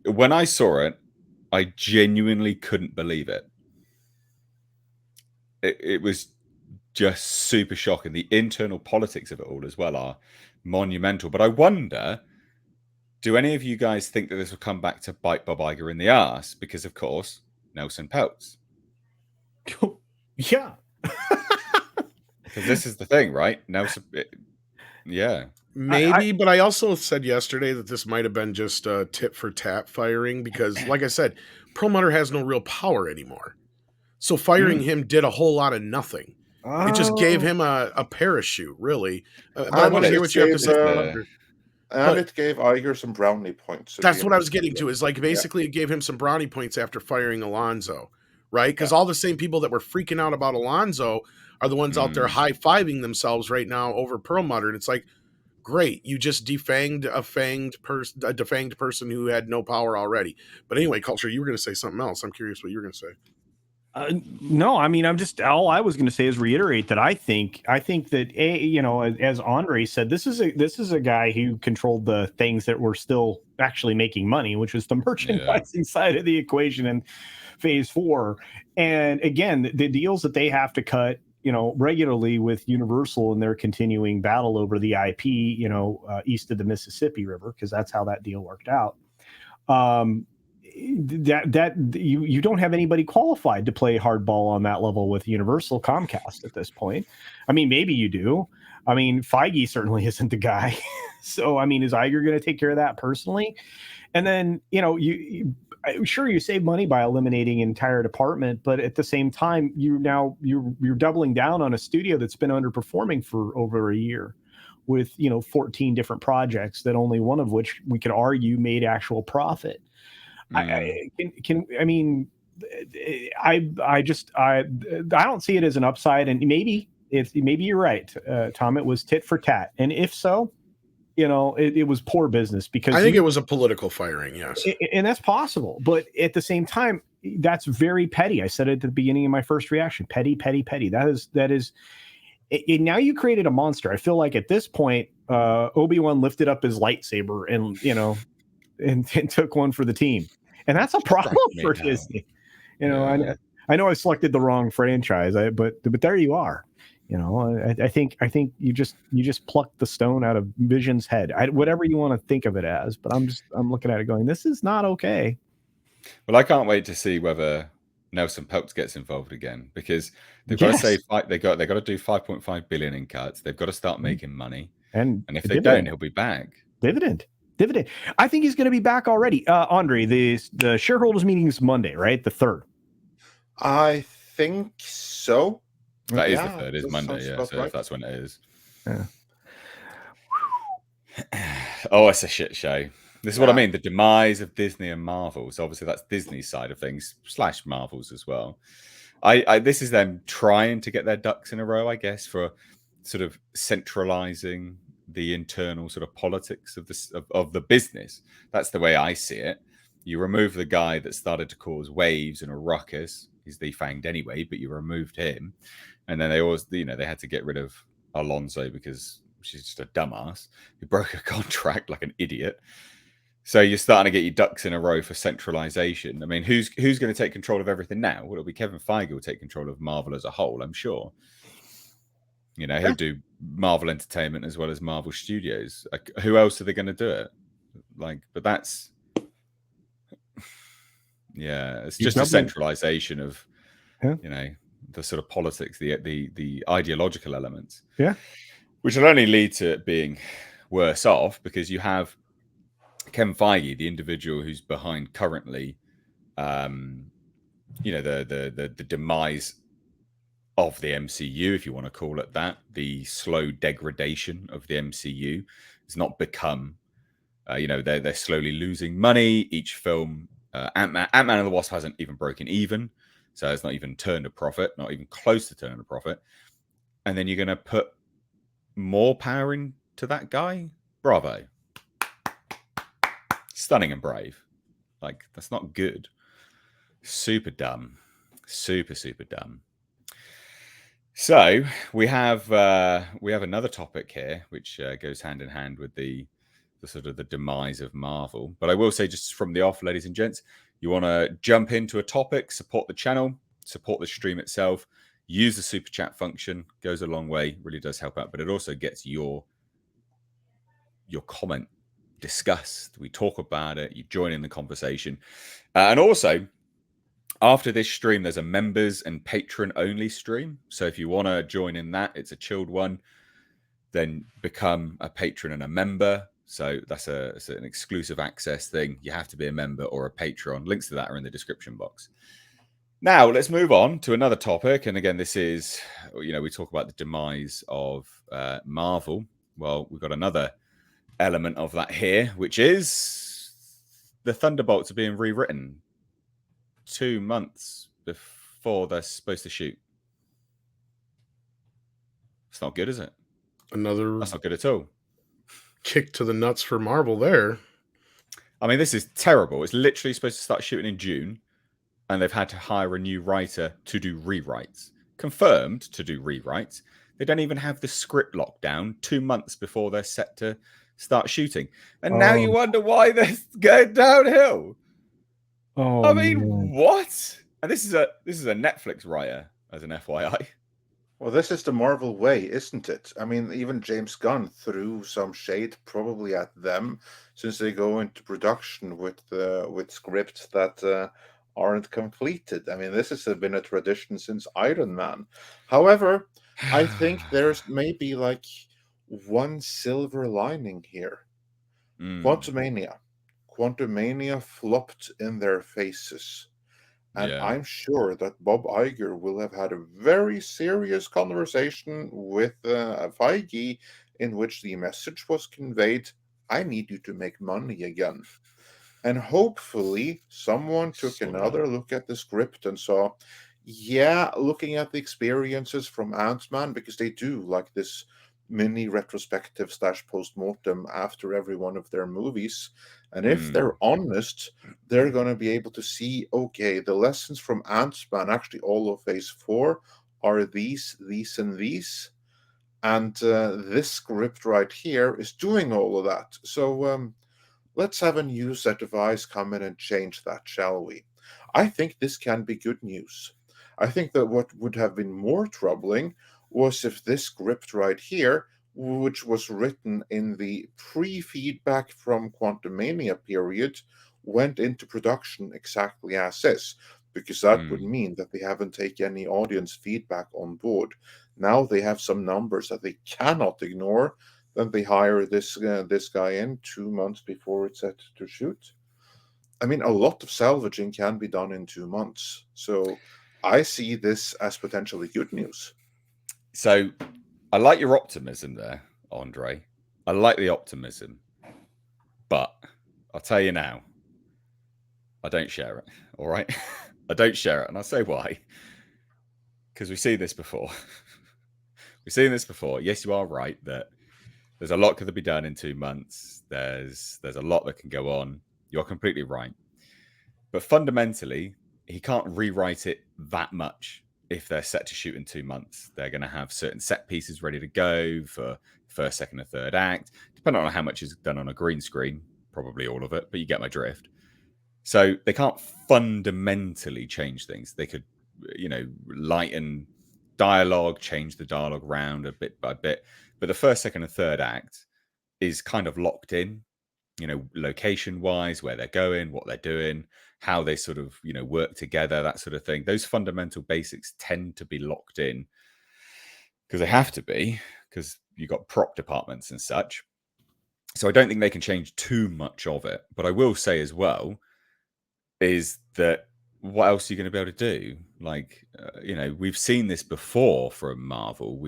when I saw it, I genuinely couldn't believe it. It was just super shocking. The internal politics of it all as well are monumental. But I wonder, do any of you guys think that this will come back to bite Bob Iger in the ass? Because, of course, Nelson Peltz. Yeah. Because this is the thing, right? Nelson, yeah. Maybe, but I also said yesterday that this might have been just a tit for tat firing because, like I said, Perlmutter has no real power anymore. So firing him did a whole lot of nothing. It just gave him a parachute, really. But I want to hear what you have to say. And it gave Iger some brownie points. That's what I was getting to, is like basically it gave him some brownie points after firing Alonso, right? Because all the same people that were freaking out about Alonso are the ones out there high-fiving themselves right now over Perlmutter. And it's like, great, you just defanged a defanged person who had no power already. But anyway, Culture, you were going to say something else. I'm curious what you were going to say. No, I mean, all I was going to say is reiterate that I think that as Andre said, this is a guy who controlled the things that were still actually making money, which was the merchandising side of the equation in Phase 4. And again, the deals that they have to cut, regularly with Universal and their continuing battle over the IP, east of the Mississippi River, because that's how that deal worked out. That you don't have anybody qualified to play hardball on that level with Universal Comcast at this point. I mean, maybe you do. I mean, Feige certainly isn't the guy. So, I mean, is Iger going to take care of that personally? And then, sure, you save money by eliminating an entire department, but at the same time, you're doubling down on a studio that's been underperforming for over a year, with 14 different projects that only one of which we could argue made actual profit. I don't see it as an upside, and maybe you're right, Tom. It was tit for tat, and if so, it was poor business, because I think it was a political firing. Yes, and that's possible, but at the same time, that's very petty. I said it at the beginning of my first reaction: petty, petty, petty. That is. Now you created a monster. I feel like at this point, Obi-Wan lifted up his lightsaber and took one for the team. And that's a problem for Disney. I know I selected the wrong franchise, but there you are. I think you just plucked the stone out of Vision's head. Whatever you want to think of it as, but I'm looking at it going, this is not okay. Well, I can't wait to see whether Nelson Peltz gets involved again, because they've got to say they got to do 5.5 billion in cuts. They've got to start making money, and if they don't, he'll be back. Dividend. I think he's going to be back already. Andre, the shareholders meeting is Monday, right? The 3rd. I think so. That is the 3rd. It's Monday, yeah. So right. If that's when it is. Yeah. Oh, it's a shit show. This is what I mean. The demise of Disney and Marvel. So obviously that's Disney's side of things / Marvel's as well. This is them trying to get their ducks in a row, I guess, for sort of centralizing the internal sort of politics of this of the business. That's the way I see it. You remove the guy that started to cause waves and a ruckus. He's defanged anyway, but you removed him, and then they always, they had to get rid of Alonso because she's just a dumbass who broke a contract like an idiot. So you're starting to get your ducks in a row for centralization. I mean, who's going to take control of everything now? Well, it'll be Kevin Feige will take control of Marvel as a whole, I'm sure. He'll do Marvel Entertainment as well as Marvel Studios. Like, who else are they going to do it? But that's, it's just a centralization of, the sort of politics, the ideological elements. Yeah. Which will only lead to it being worse off, because you have Kevin Feige, the individual who's behind currently, the demise of the MCU, if you want to call it that, the slow degradation of the MCU. It's not become, they're slowly losing money. Each film, Ant-Man and the Wasp hasn't even broken even, so it's not even turned a profit, not even close to turning a profit. And then you're going to put more power into that guy? Bravo. Stunning and brave. That's not good. Super dumb. Super, super dumb. So we have another topic here, which goes hand in hand with the sort of the demise of Marvel. But I will say, just from the off, ladies and gents, you want to jump into a topic, support the channel, support the stream itself, use the super chat function. Goes a long way, really does help out. But it also gets your comment discussed. We talk about it. You join in the conversation, and also, after this stream, there's a members and patron only stream. So if you want to join in that, it's a chilled one. Then become a patron and a member. So it's an exclusive access thing. You have to be a member or a patron. Links to that are in the description box. Now let's move on to another topic. And again, this is, we talk about the demise of Marvel. Well, we've got another element of that here, which is the Thunderbolts are being rewritten 2 months before they're supposed to shoot. It's not good, is it? That's not good at all. Kick to the nuts for Marvel there. I mean, this is terrible. It's literally supposed to start shooting in June, and they've had to hire a new writer to do rewrites. Confirmed to do rewrites. They don't even have the script locked down 2 months before they're set to start shooting. And now you wonder why they're going downhill. Oh, I mean, what? And this is a Netflix writer, as an FYI. Well, this is the Marvel way, isn't it? I mean, even James Gunn threw some shade probably at them, since they go into production with scripts that aren't completed. I mean, this has been a tradition since Iron Man. However, I think there's maybe like one silver lining here. Quantumania flopped in their faces. And I'm sure that Bob Iger will have had a very serious conversation with Feige, in which the message was conveyed, I need you to make money again. And hopefully someone took another look at the script and saw, looking at the experiences from Ant-Man, because they do like this mini retrospective / post-mortem after every one of their movies. And if they're honest, they're going to be able to see, okay, the lessons from Ant-Man, actually all of phase 4, are these, and these. And this script right here is doing all of that. So let's have a new set of eyes come in and change that, shall we? I think this can be good news. I think that what would have been more troubling was if this script right here, which was written in the pre-feedback from Quantumania period, went into production exactly as is, because that would mean that they haven't taken any audience feedback on board. Now they have some numbers that they cannot ignore. Then they hire this guy in 2 months before it's set to shoot. I mean, a lot of salvaging can be done in 2 months. So I see this as potentially good news. So I like your optimism there, Andre. I like the optimism. But I'll tell you now, I don't share it. All right? I don't share it. And I'll say why. Because we've seen this before. We've seen this before. Yes, you are right that there's a lot could be done in 2 months. There's a lot that can go on. You're completely right. But fundamentally, he can't rewrite it that much if they're set to shoot in 2 months. They're going to have certain set pieces ready to go for first, second, and third act, depending on how much is done on a green screen. Probably all of it, but you get my drift. So they can't fundamentally change things. They could, lighten dialogue, change the dialogue around a bit by bit. But the first, second, and third act is kind of locked in, location wise, where they're going, what they're doing, how they sort of, work together, that sort of thing. Those fundamental basics tend to be locked in because they have to be, because you've got prop departments and such. So I don't think they can change too much of it. But I will say as well is that what else are you going to be able to do? Like, we've seen this before from Marvel.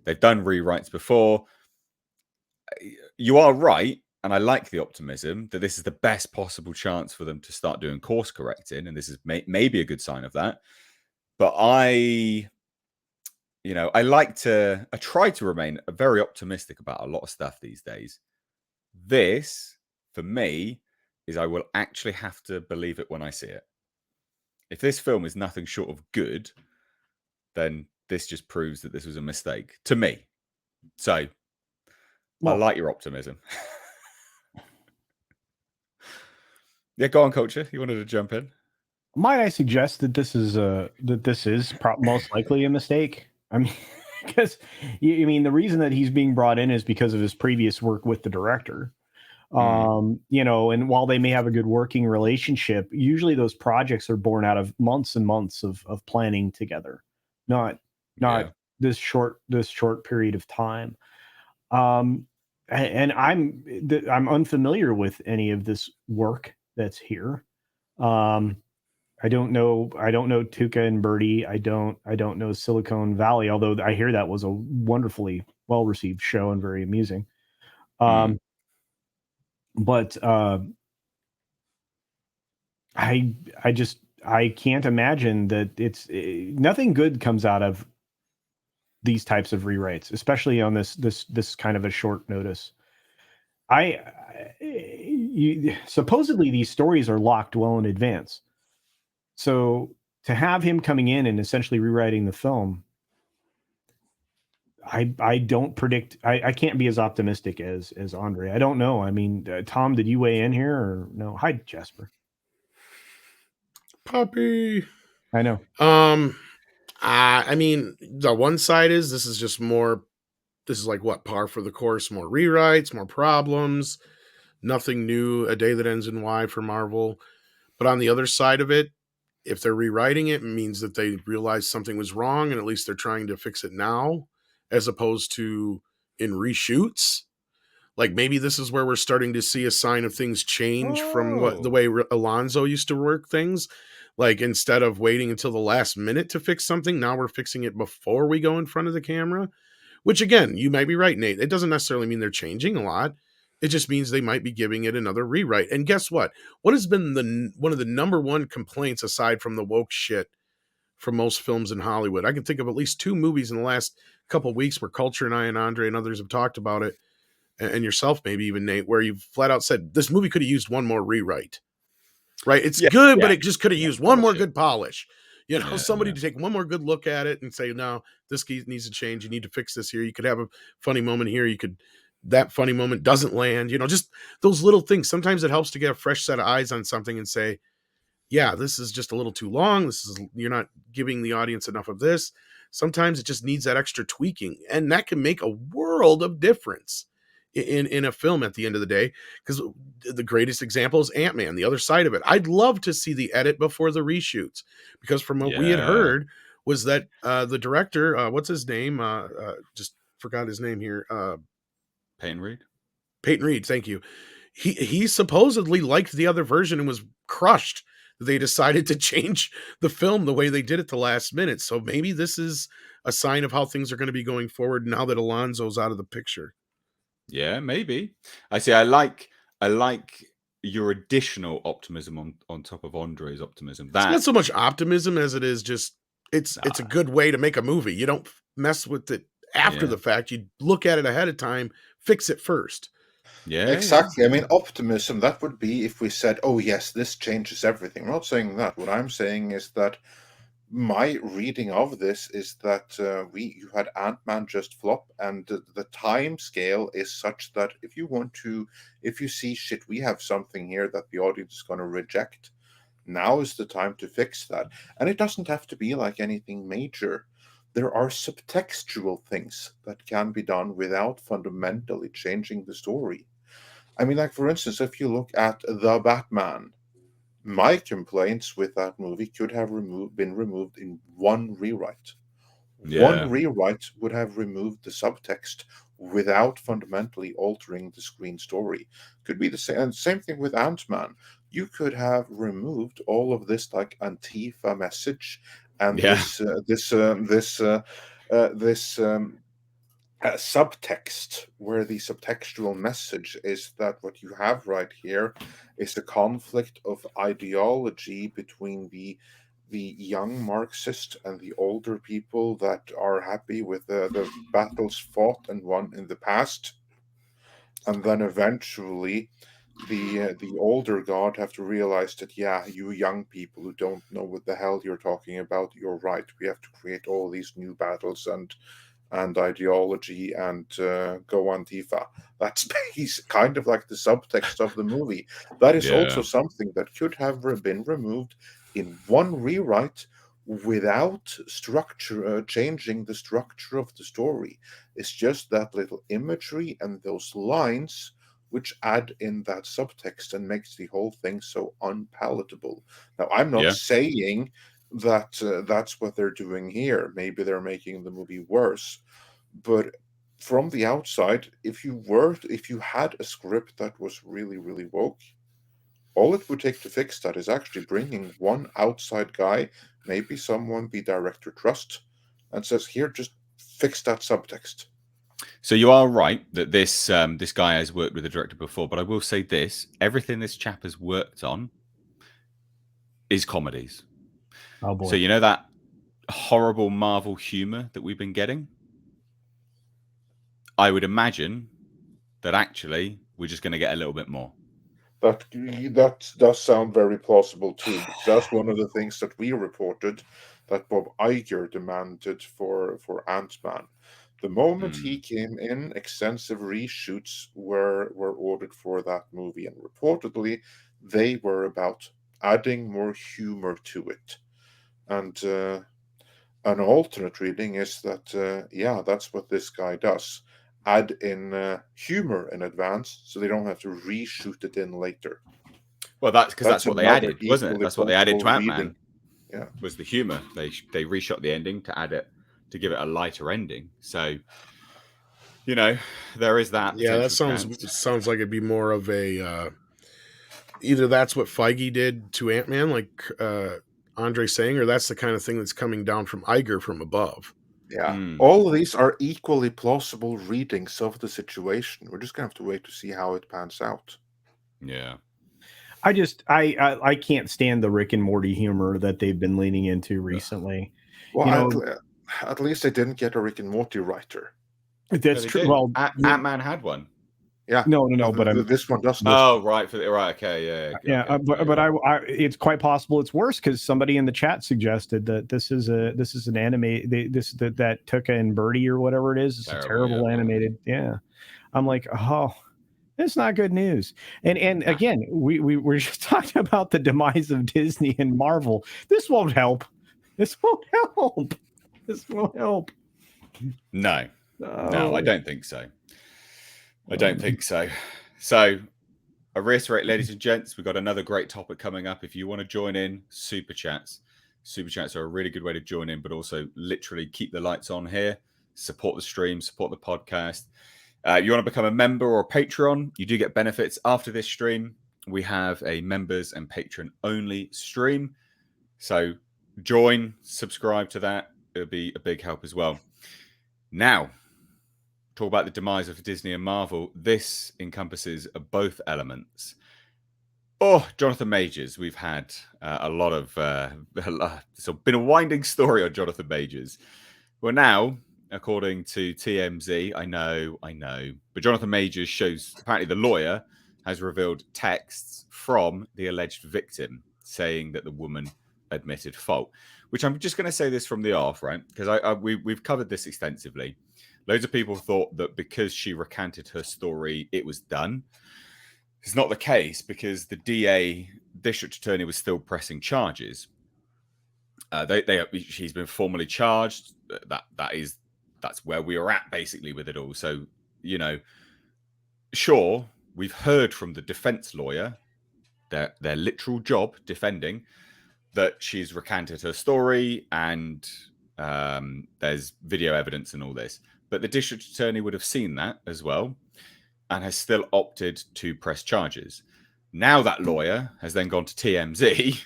They've done rewrites before. You are right, and I like the optimism that this is the best possible chance for them to start doing course correcting, and this is maybe a good sign of that. But I try to remain very optimistic about a lot of stuff these days. This, for me, is I will actually have to believe it when I see it. If this film is nothing short of good, then this just proves that this was a mistake to me. So I like your optimism. Yeah, go on, Culture. You wanted to jump in? Might I suggest that this is most likely a mistake? I mean, because the reason that he's being brought in is because of his previous work with the director. And while they may have a good working relationship, usually those projects are born out of months and months of planning together, not this short period of time. And I'm unfamiliar with any of this work that's here. I don't know Tuca and Birdie. I don't know Silicon Valley, although I hear that was a wonderfully well received show and very amusing. But I can't imagine that it's nothing good comes out of these types of rewrites, especially on this kind of a short notice. Supposedly these stories are locked well in advance. So to have him coming in and essentially rewriting the film, I don't predict. I can't be as optimistic as Andre. I don't know. I mean, Tom, did you weigh in here or no? Hi, Jasper. Puppy. I know. I mean, the one side is this is like what, par for the course, more rewrites, more problems, nothing new, a day that ends in Y for Marvel. But on the other side of it, if they're rewriting it, it means that they realize something was wrong and at least they're trying to fix it now, as opposed to in reshoots. Like maybe this is where we're starting to see a sign of things change from the way Alonso used to work things. Like instead of waiting until the last minute to fix something, now we're fixing it before we go in front of the camera. Which again, you might be right, Nate. It doesn't necessarily mean they're changing a lot. It just means they might be giving it another rewrite. And guess what? What has been one of the number one complaints aside from the woke shit from most films in Hollywood? I can think of at least 2 movies in the last couple of weeks where Culture and I and Andre and others have talked about it, and yourself maybe even, Nate, where you've flat out said this movie could have used one more rewrite. Right? It's good, but it just could have used one more good polish. Somebody to take one more good look at it and say, no, this needs to change. You need to fix this here. You could have a funny moment here. That funny moment doesn't land. Just those little things. Sometimes it helps to get a fresh set of eyes on something and say, yeah, this is just a little too long. You're not giving the audience enough of this. Sometimes it just needs that extra tweaking, and that can make a world of difference in a film at the end of the day. Because the greatest example is Ant-Man, the other side of it. I'd love to see the edit before the reshoots, because from what we had heard was that the director, what's his name? Just forgot his name here. Peyton Reed. Peyton Reed, thank you. He supposedly liked the other version and was crushed that they decided to change the film the way they did at the last minute. So maybe this is a sign of how things are going to be going forward now that Alonso's out of the picture. Yeah, maybe. I see. I like your additional optimism on top of Andre's optimism. It's not so much optimism as it is just it's a good way to make a movie. You don't mess with it after the fact. You look at it ahead of time, fix it first. Yeah, exactly. I mean, optimism, that would be if we said, oh, yes, this changes everything. I'm not saying that. What I'm saying is that my reading of this is that you had Ant-Man just flop, and the time scale is such that if you see shit, we have something here that the audience is going to reject. Now is the time to fix that, and it doesn't have to be like anything major. There are subtextual things that can be done without fundamentally changing the story. I mean, like for instance, if you look at The Batman, my complaints with that movie could have been removed in one rewrite. One Yeah. rewrite would have removed the subtext without fundamentally altering the screen story. Could be the same. And same thing with Ant-Man. You could have removed all of this like Antifa message and Yeah. this subtext, where the subtextual message is that what you have right here is a conflict of ideology between the young Marxist and the older people that are happy with the battles fought and won in the past, and then eventually the older god have to realize that, yeah, you young people who don't know what the hell you're talking about, you're right. We have to create all these new battles and ideology and go Antifa. That's kind of like the subtext of the movie. That is also something that could have been removed in one rewrite without structure changing the structure of the story. It's just that little imagery and those lines which add in that subtext and makes the whole thing so unpalatable. Now, I'm not saying that that's what they're doing here. Maybe they're making the movie worse, but from the outside, if you had a script that was really, really woke, all it would take to fix that is actually bringing one outside guy, maybe someone the director trusts, and says, here, just fix that subtext. So you are right that this guy has worked with the director before, but I will say this: everything this chap has worked on is comedies. Oh boy! So you know that horrible Marvel humor that we've been getting? I would imagine that actually we're just going to get a little bit more. That does sound very plausible too, because that's one of the things that we reported that Bob Iger demanded for Ant-Man. The moment he came in, extensive reshoots were ordered for that movie, and reportedly they were about adding more humor to it. And an alternate reading is that yeah, that's what this guy does. Add in humor in advance, so they don't have to reshoot it in later. Well, that's because that's what they another added, wasn't it? equally That's what they added to plausible Ant-Man. reading. Yeah. Was the humor. They reshot the ending to add it, to give it a lighter ending. So, you know, there is that. Yeah, that potential chance. sounds like it'd be more of a either that's what Feige did to Ant-Man, like Andre saying, or that's the kind of thing that's coming down from Iger from above. Yeah. All of these are equally plausible readings of the situation. We're just gonna have to wait to see how it pans out. Yeah. I can't stand the Rick and Morty humor that they've been leaning into recently. Well, You know, at least they didn't get a Rick and Morty writer. that's true. Well, Ant-Man had one. Yeah. No, but this one doesn't. Oh, right. Okay. Yeah. Yeah. But it's quite possible it's worse, because somebody in the chat suggested that this is an anime. That Tuca and Birdie or whatever it is. It's a terrible animated. Yeah. I'm like, oh, it's not good news. And again, we're just talking about the demise of Disney and Marvel. This won't help. This won't help. This won't help. No, I don't think so. I don't think so. So I reiterate, ladies and gents, we've got another great topic coming up. If you want to join in, super chats are a really good way to join in, but also literally keep the lights on here, support the stream, support the podcast. You want to become a member or a Patreon, you do get benefits after this stream. We have a members and patron only stream. So join, subscribe to that. It'll be a big help as well. Now, talk about the demise of Disney and Marvel. This encompasses both elements. Oh, Jonathan Majors. We've had a lot of... it's been a winding story on Jonathan Majors. Well, now according to TMZ. I know. But Jonathan Majors shows apparently the lawyer has revealed texts from the alleged victim saying that the woman admitted fault. Which I'm just going to say this from the off, right? Because we've covered this extensively. Loads of people thought that because she recanted her story, it was done. It's not the case because the DA, district attorney, was still pressing charges. She's been formally charged. That's where we are at basically with it all. So, you know, sure, we've heard from the defense lawyer, their literal job defending, that she's recanted her story and there's video evidence and all this. But the district attorney would have seen that as well and has still opted to press charges. Now that lawyer has then gone to TMZ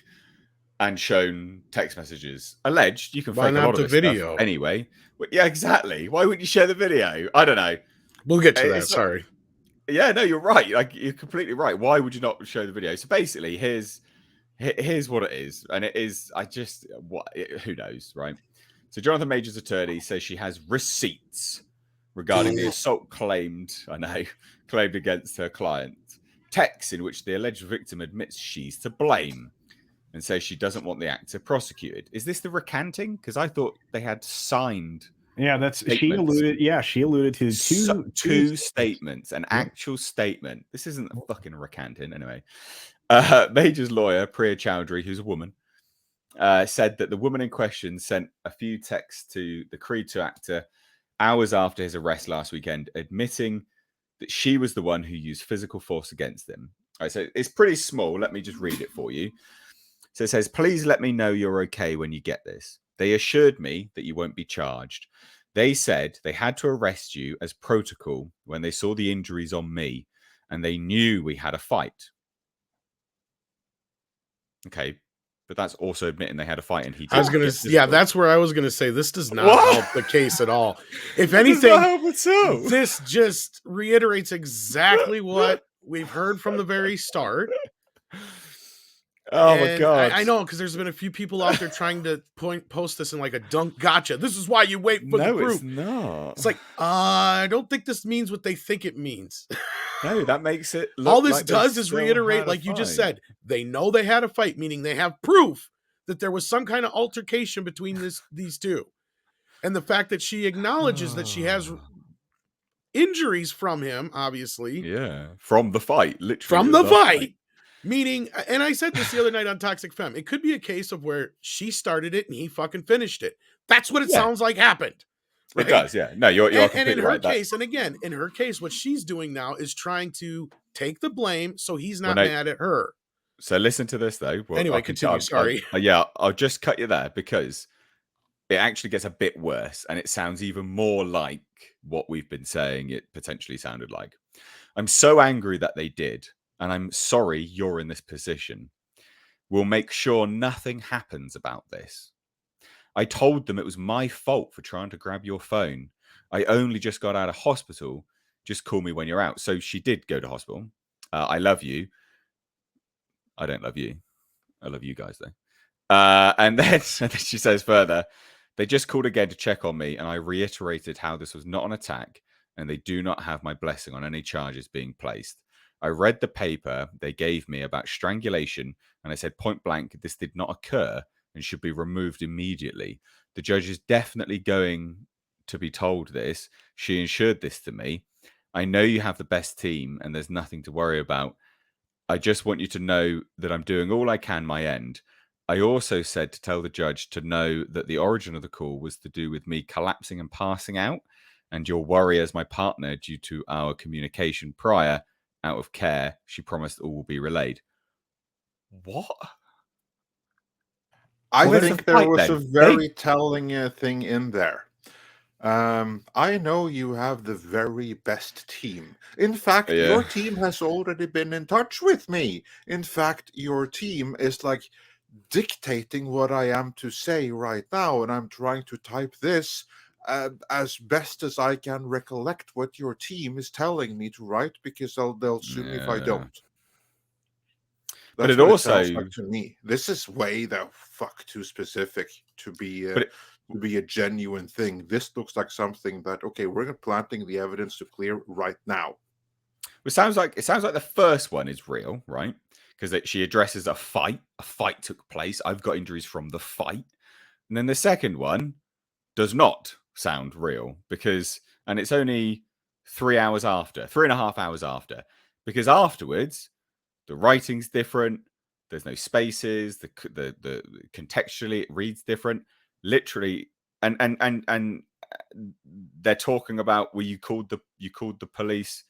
and shown text messages. Alleged, you can fake a lot of this video stuff anyway. But yeah, exactly. Why wouldn't you share the video? I don't know. We'll get to that. Sorry. Yeah, no, you're right. Like, you're completely right. Why would you not show the video? So basically, here's what it is, and it is. Who knows, right? So Jonathan Major's attorney says she has receipts regarding the assault claimed against her client. Texts in which the alleged victim admits she's to blame and says she doesn't want the actor prosecuted. Is this the recanting? Because I thought they had signed. Yeah, she alluded to two statements, an actual statement. This isn't a fucking recanting anyway. Major's lawyer, Priya Chowdhury, who's a woman, said that the woman in question sent a few texts to the Creed 2 actor hours after his arrest last weekend, admitting that she was the one who used physical force against him. All right, so it's pretty small. Let me just read it for you. So it says, "Please let me know you're okay when you get this. They assured me that you won't be charged. They said they had to arrest you as protocol when they saw the injuries on me, and they knew we had a fight." Okay, but that's also admitting they had a fight, and he did. That's where I was gonna say this does not help the case at all. If anything, this just reiterates exactly what we've heard from the very start. Oh my god! I know, because there's been a few people out there trying to post this in like a dunk gotcha. This is why you wait for the proof. It's not. It's like, I don't think this means what they think it means. No, that makes it look all this like does is reiterate, like you just said, they know they had a fight, meaning they have proof that there was some kind of altercation between these two. And the fact that she acknowledges that she has injuries from him, obviously. Yeah, from the fight, literally. From the fight. Meaning, and I said this the other night on Toxic Femme, it could be a case of where she started it and he fucking finished it. That's what it sounds like happened. Right? It does, yeah. No, you're completely and in her right. case, and again, in her case, what she's doing now is trying to take the blame so he's not mad at her. So listen to this, though. Well, anyway, continue. Sorry. I'll just cut you there because it actually gets a bit worse and it sounds even more like what we've been saying it potentially sounded like. I'm so angry that they did. And I'm sorry you're in this position. We'll make sure nothing happens about this. I told them it was my fault for trying to grab your phone. I only just got out of hospital. Just call me when you're out. So she did go to hospital. I love you. I don't love you. I love you guys, though. And then she says further, they just called again to check on me. And I reiterated how this was not an attack. And they do not have my blessing on any charges being placed. I read the paper they gave me about strangulation, and I said point blank, this did not occur and should be removed immediately. The judge is definitely going to be told this. She ensured this to me. I know you have the best team, and there's nothing to worry about. I just want you to know that I'm doing all I can my end. I also said to tell the judge to know that the origin of the call was to do with me collapsing and passing out, and your worry as my partner due to our communication prior. Out of care, she promised all will be relayed. What? I think there was a very telling thing in there. I know you have the very best team. In fact, your team has already been in touch with me. In fact, your team is like dictating what I am to say right now, and I'm trying to type this as best as I can recollect what your team is telling me to write, because they'll sue me if I don't. That's but it also sounds like to me. This is way the fuck too specific to be to be a genuine thing. This looks like something that, okay, we're planting the evidence to clear right now. It sounds like the first one is real, right? Because she addresses a fight. A fight took place. I've got injuries from the fight. And then the second one does not sound real and it's only 3 hours after, 3.5 hours after, because afterwards the writing's different. There's no spaces. The contextually it reads different. Literally, and they're talking about, well, you called the police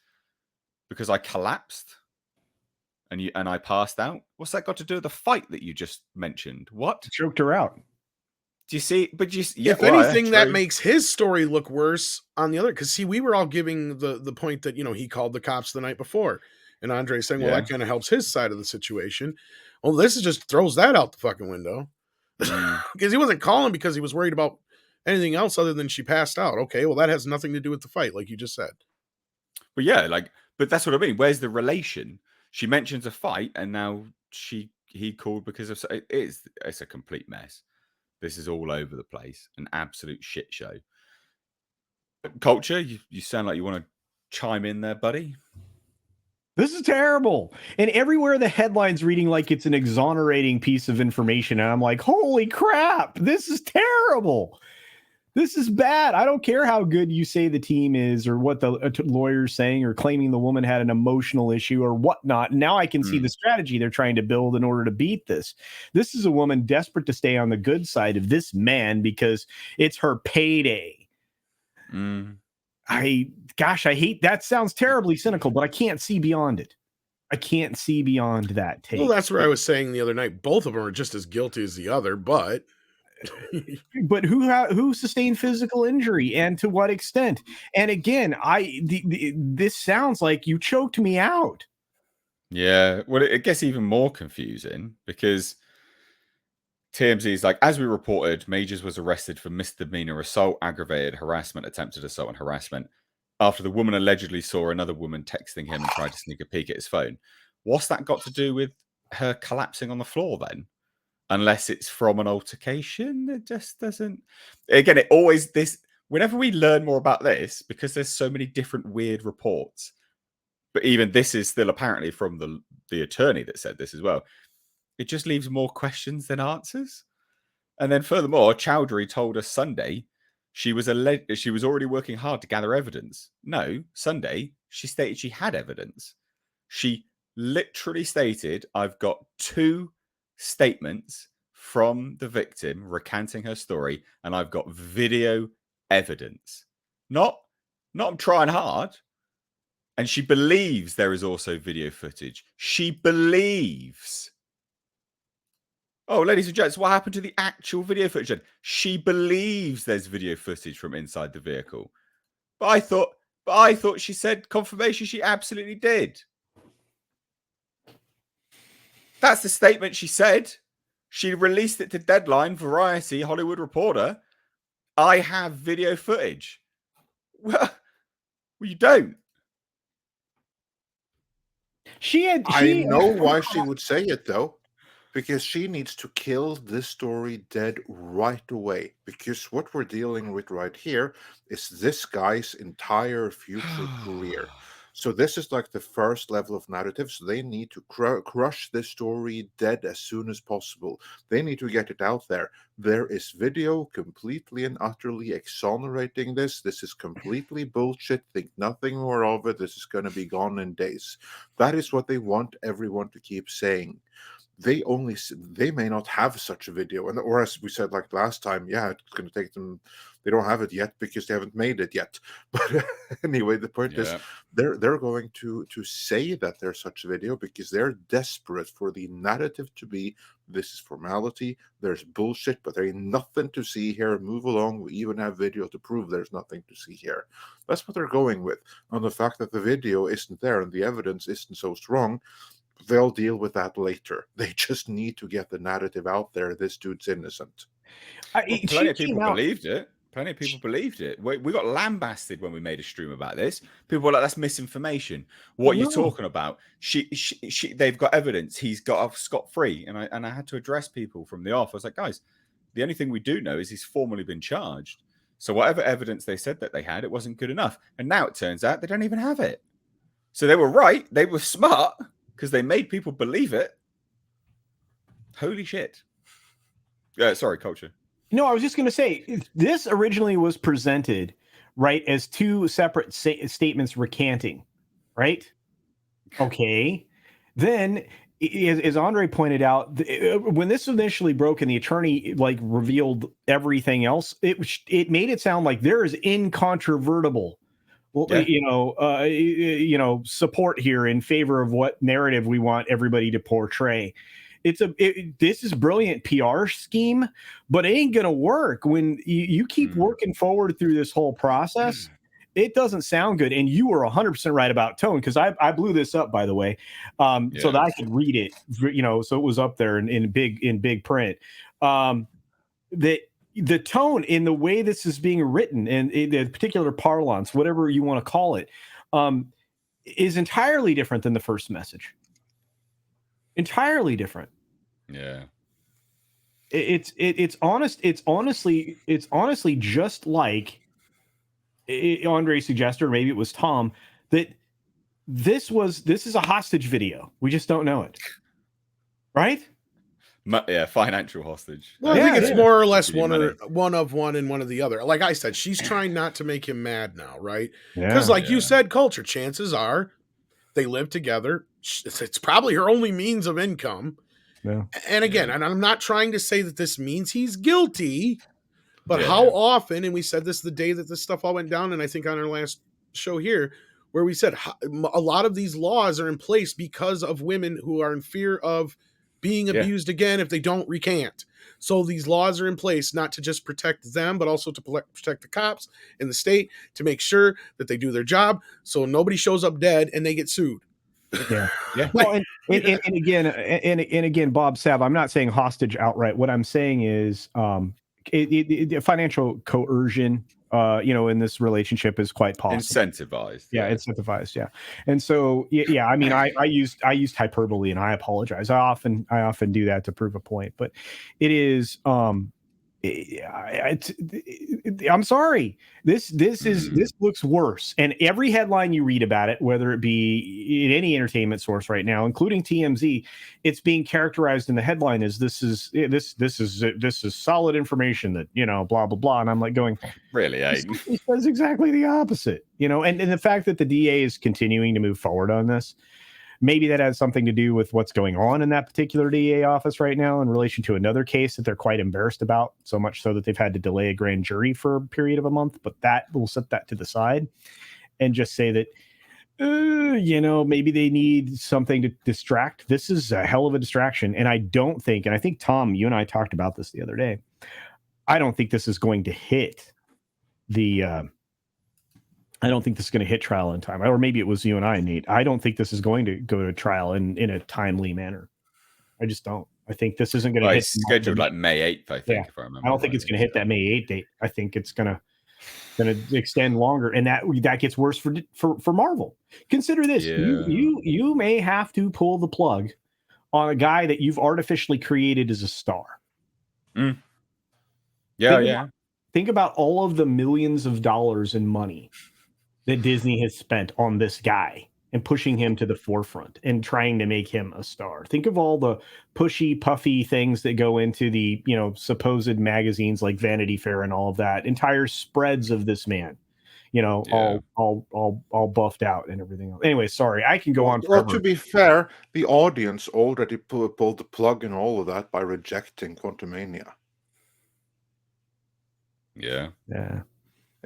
because I collapsed and I passed out. What's that got to do with the fight that you just mentioned? What? Choked her out. Do you see? But if anything, that makes his story look worse on the other. Because see, we were all giving the point that he called the cops the night before, and Andre's saying, well, that kind of helps his side of the situation. Well, this just throws that out the fucking window, because he wasn't calling because he was worried about anything else other than she passed out. Okay, well, that has nothing to do with the fight, like you just said. But yeah, but that's what I mean. Where's the relation? She mentions a fight, and now he called because of it's a complete mess. This is all over the place, an absolute shit show. Culture, you sound like you want to chime in there, buddy. This is terrible. And everywhere the headline's reading like it's an exonerating piece of information. And I'm like, holy crap, this is terrible. This is bad. I don't care how good you say the team is or what the lawyer's saying or claiming the woman had an emotional issue or whatnot. Now I can see the strategy they're trying to build in order to beat this. This is a woman desperate to stay on the good side of this man because it's her payday. I hate that. Sounds terribly cynical, but I can't see beyond it. I can't see beyond that take. Well, that's what I was saying the other night. Both of them are just as guilty as the other, but who sustained physical injury and to what extent? And again, this sounds like you choked me out. Yeah, well, it gets even more confusing because TMZ is like, as we reported, Majors was arrested for misdemeanor assault, aggravated harassment, attempted assault, and harassment after the woman allegedly saw another woman texting him and tried to sneak a peek at his phone. What's that got to do with her collapsing on the floor then? Unless it's from an altercation, it just doesn't. Again, whenever we learn more about this, because there's so many different weird reports, but even this is still apparently from the attorney that said this as well. It just leaves more questions than answers. And then furthermore, Chowdhury told us Sunday she was already working hard to gather evidence. No, Sunday she stated she had evidence. She literally stated, I've got 2 statements from the victim recanting her story, and I've got video evidence. Not I'm trying hard. And she believes there is also video footage. She believes. Oh, ladies and gents, what happened to the actual video footage then? She believes there's video footage from inside the vehicle. But I thought she said confirmation she absolutely did. That's the statement she said. She released it to Deadline, Variety, Hollywood Reporter. I have video footage. Well, you don't. I know why she would say it, though. Because she needs to kill this story dead right away. Because what we're dealing with right here is this guy's entire future career. So this is like the first level of narrative. So they need to crush this story dead as soon as possible. They need to get it out there. There is video completely and utterly exonerating this. This is completely bullshit. Think nothing more of it. This is going to be gone in days. That is what they want everyone to keep saying. They may not have such a video, or as we said like last time, yeah, it's going to take them. They don't have it yet because they haven't made it yet. But anyway, the point is, they're going to say that there's such a video because they're desperate for the narrative to be this is formality. There's bullshit, but there ain't nothing to see here. Move along. We even have video to prove there's nothing to see here. That's what they're going with. On the fact that the video isn't there and the evidence isn't so strong. They'll deal with that later. They just need to get the narrative out there. This dude's innocent. Plenty of people believed it. Plenty of people believed it. We got lambasted when we made a stream about this. People were like, "That's misinformation. What are you talking about? They've got evidence. He's got off scot-free." And I had to address people from the off. I was like, "Guys, The only thing we do know is he's formally been charged. So whatever evidence they said that they had, it wasn't good enough. And now it turns out they don't even have it. So they were right. They were smart because they made people believe it. Holy shit. Sorry, Culture. No, I was just going to say, this originally was presented, right, as two separate statements recanting, right? Okay. Then, as Andre pointed out, when this initially broke and the attorney revealed everything else, it made it sound like there is incontrovertible, support here in favor of what narrative we want everybody to portray. This is brilliant PR scheme, but it ain't gonna work when you keep working forward through this whole process. It doesn't sound good, and you were 100% right about tone, because I blew this up, by the way, so that I could read it, so it was up there in big print. That the tone in the way this is being written and the particular parlance, whatever you want to call it, is entirely different than the first message. Entirely different. Yeah. It's honest. It's honestly just like Andre suggested, or maybe it was Tom, that this is a hostage video. We just don't know it. Right? Yeah, financial hostage. Well, I think it's more or less one of one and one of the other. Like I said, she's trying not to make him mad now, right? Because you said, Culture, chances are they live together. It's probably her only means of income. Yeah. And again, and I'm not trying to say that this means he's guilty, but how often, and we said this the day that this stuff all went down, and I think on our last show here, where we said a lot of these laws are in place because of women who are in fear of being abused again if they don't recant. So these laws are in place not to just protect them, but also to protect the cops in the state, to make sure that they do their job so nobody shows up dead and they get sued. Yeah. Well, and again, Bob Sav, I'm not saying hostage outright. What I'm saying is financial coercion, in this relationship is quite possible. Incentivized. Incentivized. Yeah. And so, I mean, I used hyperbole, and I apologize. I often do that to prove a point, but it is, I'm sorry. This looks worse. And every headline you read about it, whether it be in any entertainment source right now, including TMZ, it's being characterized in the headline as this is solid information that, blah, blah, blah. And I'm like going, really? It says exactly the opposite, and the fact that the DA is continuing to move forward on this, maybe that has something to do with what's going on in that particular DA office right now in relation to another case that they're quite embarrassed about, so much so that they've had to delay a grand jury for a period of a month. But that will set that to the side and just say that, maybe they need something to distract. This is a hell of a distraction. And I think, Tom, you and I talked about this the other day. I don't think this is going to hit I don't think this is going to hit trial in time. Or maybe it was you and I, Nate. I don't think this is going to go to trial in a timely manner. I just don't. I think this isn't going to hit. Scheduled like May 8th, I think. If I remember. I don't think it's going to hit that May 8th date. I think it's going to extend longer, and that gets worse for Marvel. Consider this: you may have to pull the plug on a guy that you've artificially created as a star. Think about all of the millions of dollars in money that Disney has spent on this guy and pushing him to the forefront and trying to make him a star. Think of all the pushy, puffy things that go into the, supposed magazines like Vanity Fair and all of that. Entire spreads of this man, all buffed out and everything else. Anyway, sorry, I can go on forever. Well, to be fair, the audience already pulled the plug in all of that by rejecting Quantumania. Yeah.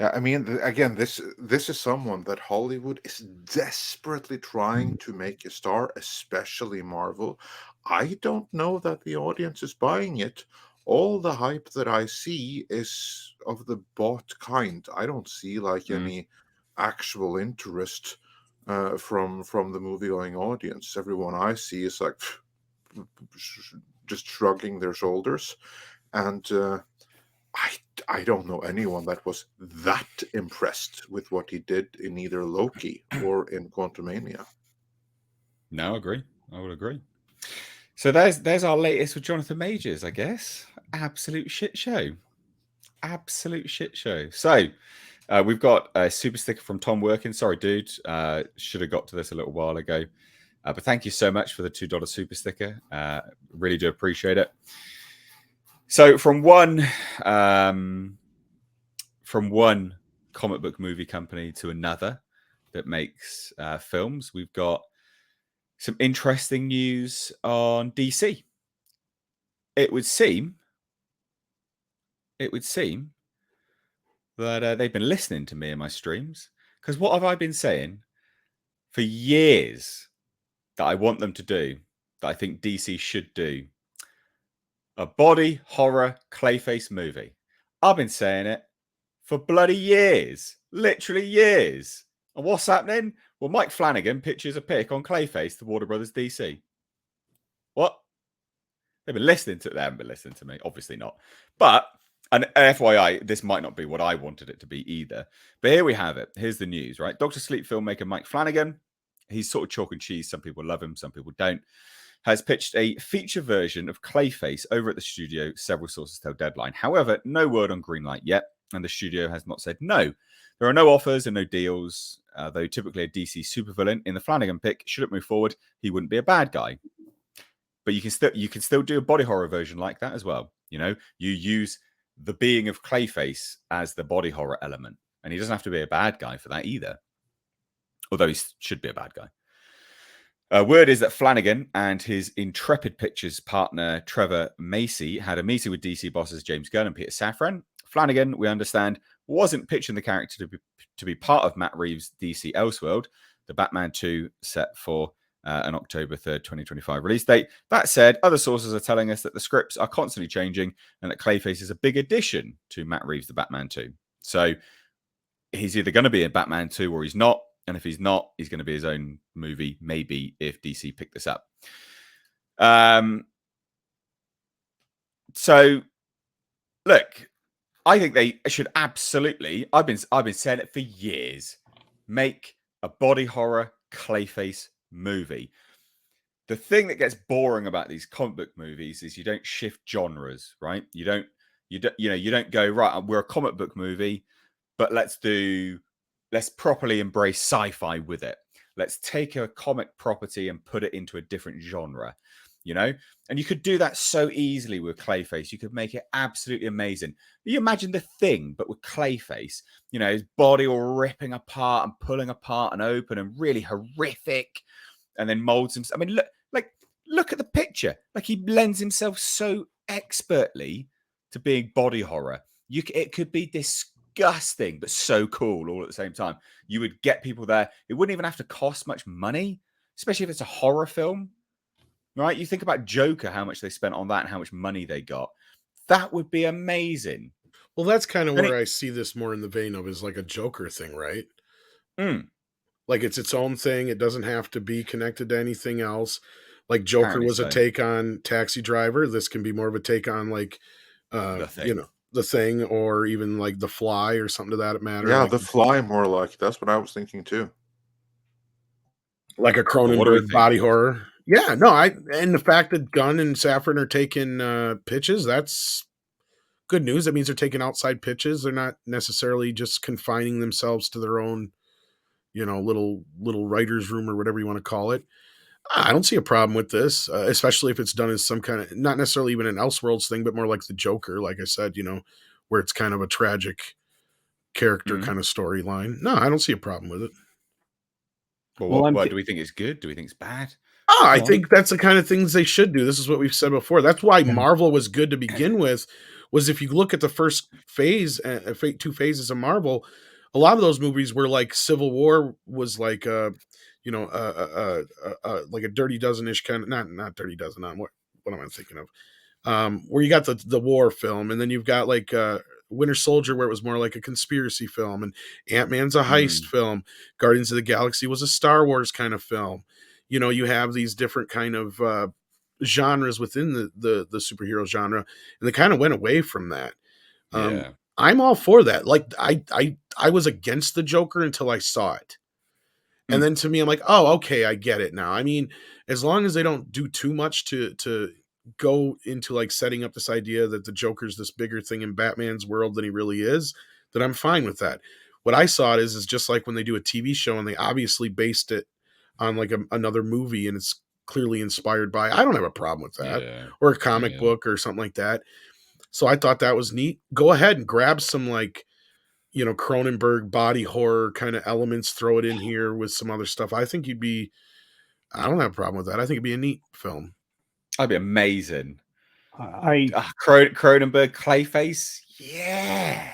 Yeah, I mean, again, this is someone that Hollywood is desperately trying to make a star, especially Marvel. I don't know that the audience is buying it. All the hype that I see is of the bought kind. I don't see any actual interest from the movie-going audience. Everyone I see is just shrugging their shoulders, and I don't know anyone that was that impressed with what he did in either Loki or in Quantumania. No, I agree. I would agree. So there's our latest with Jonathan Majors, I guess. absolute shit show. Absolute shit show. So we've got a super sticker from Tom Workin. Sorry, dude. Should have got to this a little while ago. But thank you so much for the $2 super sticker. Really do appreciate it. So from one comic book movie company to another that makes films, we've got some interesting news on DC. It would seem that they've been listening to me in my streams, because what have I been saying for years that I want them to do, that I think DC should do? A body horror Clayface movie. I've been saying it for bloody years, literally years. And what's happening? Well, Mike Flanagan pitches a pick on Clayface to Warner Brothers DC. What? They've been listening to. They haven't been listening to me, obviously not. But, and FYI, this might not be what I wanted it to be either. But here we have it. Here's the news, right? Dr. Sleep filmmaker Mike Flanagan, he's sort of chalk and cheese. Some people love him, some people don't, has pitched a feature version of Clayface over at the studio, several sources tell Deadline. However, no word on greenlight yet, and the studio has not said no. There are no offers and no deals, though typically a DC supervillain in the Flanagan pick, should it move forward, he wouldn't be a bad guy. But you can still do a body horror version like that as well. You know, you use the being of Clayface as the body horror element, and he doesn't have to be a bad guy for that either, although he should be a bad guy. Word is that Flanagan and his Intrepid Pictures partner Trevor Macy had a meeting with DC bosses James Gunn and Peter Safran. Flanagan, we understand, wasn't pitching the character to be part of Matt Reeves' DC Elseworld, the Batman 2 set for an October 3rd, 2025 release date. That said, other sources are telling us that the scripts are constantly changing and that Clayface is a big addition to Matt Reeves' The Batman 2. So he's either going to be in Batman 2 or he's not. And if he's not, he's going to be his own movie, maybe, if DC pick this up. So, look, I think they should absolutely, I've been saying it for years, make a body horror Clayface movie. The thing that gets boring about these comic book movies is you don't shift genres, right? You don't go, right, we're a comic book movie, but let's properly embrace sci-fi with it. Let's take a comic property and put it into a different genre, you know? And you could do that so easily with Clayface. You could make it absolutely amazing. You imagine The Thing, but with Clayface, you know, his body all ripping apart and pulling apart and open and really horrific, and then molds himself. I mean, look at the picture. Like, he lends himself so expertly to being body horror. It could be disgusting, but so cool all at the same time. You would get people there. It wouldn't even have to cost much money, especially if it's a horror film, right? You think about Joker, how much they spent on that and how much money they got. That would be amazing. Well, that's kind of where I see this more in the vein of is like a Joker thing, right? Like it's its own thing. It doesn't have to be connected to anything else. Like Joker apparently was a take on Taxi Driver. This can be more of a take on like, you know, The Thing, or even like The Fly or something to that matter. Yeah, like, The Fly, more like. That's what I was thinking too. Like a Cronenberg body horror. Yeah, no, and the fact that Gunn and Safran are taking pitches, that's good news. That means they're taking outside pitches. They're not necessarily just confining themselves to their own, you know, little writer's room or whatever you want to call it. I don't see a problem with this, especially if it's done as some kind of, not necessarily even an Elseworlds thing, but more like the Joker, like I said, you know, where it's kind of a tragic character kind of storyline. No, I don't see a problem with it. Well, what do we think is good? Do we think it's bad? Oh, I think that's the kind of things they should do. This is what we've said before. That's why Marvel was good to begin with, was if you look at the first phase, 2 phases of Marvel, a lot of those movies were like Civil War was like, you know, like a Dirty Dozen-ish kind of, not Dirty Dozen, what am I thinking of? Where you got the war film, and then you've got like Winter Soldier, where it was more like a conspiracy film, and Ant-Man's a heist film. Guardians of the Galaxy was a Star Wars kind of film. You know, you have these different kind of genres within the superhero genre, and they kind of went away from that. I'm all for that. Like I was against the Joker until I saw it. And then to me, I'm like, oh, okay, I get it now. I mean, as long as they don't do too much to go into like setting up this idea that the Joker's this bigger thing in Batman's world than he really is, then I'm fine with that. What I saw it is just like when they do a TV show and they obviously based it on like another movie and it's clearly inspired by. I don't have a problem with that, or a comic book or something like that. So I thought that was neat. Go ahead and grab some like, you know, Cronenberg body horror kind of elements, throw it in here with some other stuff. I think I don't have a problem with that. I think it'd be a neat film. That'd be amazing. Cronenberg Clayface. Yeah.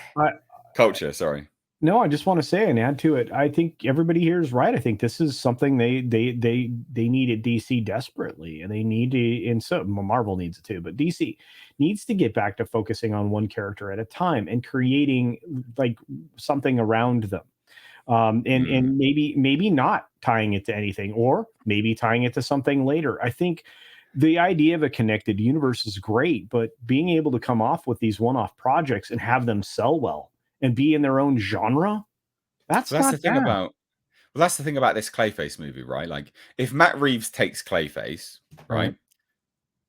Culture, sorry. No, I just want to say and add to it. I think everybody here is right. I think this is something they need at DC desperately, and they need to. And so Marvel needs it too, but DC needs to get back to focusing on one character at a time and creating like something around them, and maybe not tying it to anything, or maybe tying it to something later. I think the idea of a connected universe is great, but being able to come off with these one-off projects and have them sell well and be in their own genre, that's the thing about. Well, that's the thing about this Clayface movie, right? Like, if Matt Reeves takes Clayface, right,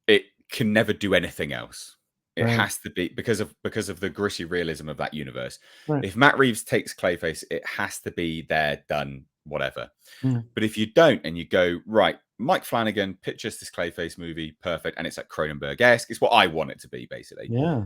it can never do anything else. It has to be because of the gritty realism of that universe. If Matt Reeves takes Clayface, it has to be there, done, whatever. But if you don't, and you go, right, Mike Flanagan pitches this Clayface movie, perfect, and it's like Cronenberg-esque, it's what I want it to be, basically. Yeah.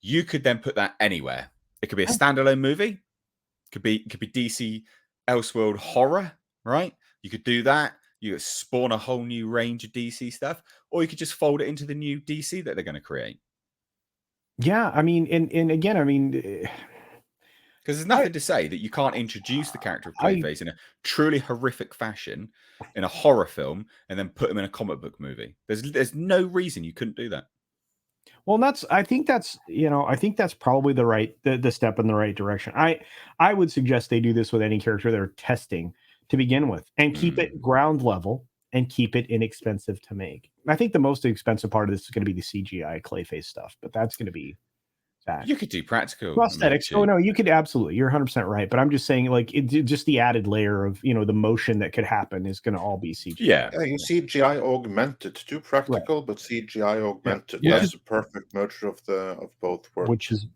You could then put that anywhere. It could be a standalone movie. It could be DC Elseworld horror, right? You could do that. You could spawn a whole new range of DC stuff, or you could just fold it into the new DC that they're going to create. Yeah, I mean, and again, I mean, because there's nothing to say that you can't introduce the character of Clayface in a truly horrific fashion in a horror film and then put him in a comic book movie. There's no reason you couldn't do that. Well, I think that's probably the step in the right direction. I would suggest they do this with any character they're testing to begin with, and keep it ground level and keep it inexpensive to make. I think the most expensive part of this is going to be the CGI Clayface stuff, but that's going to be that. You could do practical prosthetics. Oh no, you could absolutely. You're 100% right, but I'm just saying, like, just the added layer of the motion that could happen is going to all be CGI. Yeah, you CGI augmented, too practical, but CGI augmented. Yeah. That's the perfect merger of both worlds.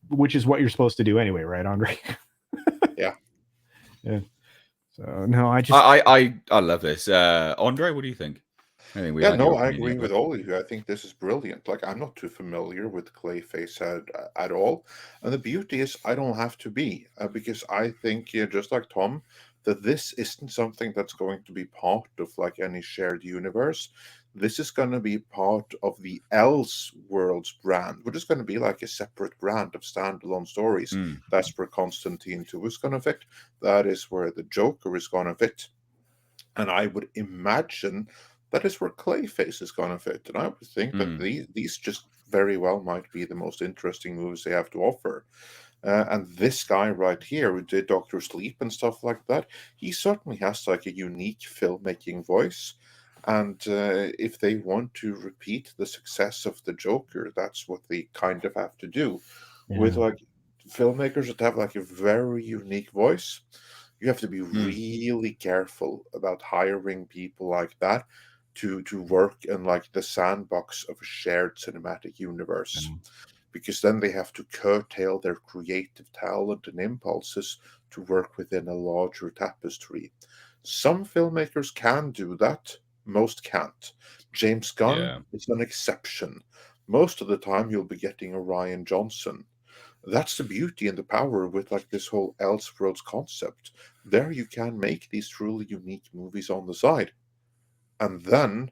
Which is what you're supposed to do anyway, right, Andre? Yeah. Yeah. So no, I love this. Andre, what do you think? I agree with all of you. I think this is brilliant. Like, I'm not too familiar with Clayface at all. And the beauty is I don't have to be, because I think, just like Tom, that this isn't something that's going to be part of like any shared universe. This is going to be part of the Elseworlds brand, which is going to be like a separate brand of standalone stories. That's where Constantine 2 is going to fit. That is where the Joker is going to fit. And I would imagine that is where Clayface is going to fit. And I would think that these just very well might be the most interesting movies they have to offer. And this guy right here who did Dr. Sleep and stuff like that, he certainly has like a unique filmmaking voice. And if they want to repeat the success of the Joker, that's what they kind of have to do. With like filmmakers that have like a very unique voice, you have to be really careful about hiring people like that to work in like the sandbox of a shared cinematic universe. Because then they have to curtail their creative talent and impulses to work within a larger tapestry. Some filmmakers can do that, most can't. James Gunn is an exception. Most of the time you'll be getting a Rian Johnson. That's the beauty and the power with like this whole Elseworlds concept. There you can make these truly unique movies on the side. And then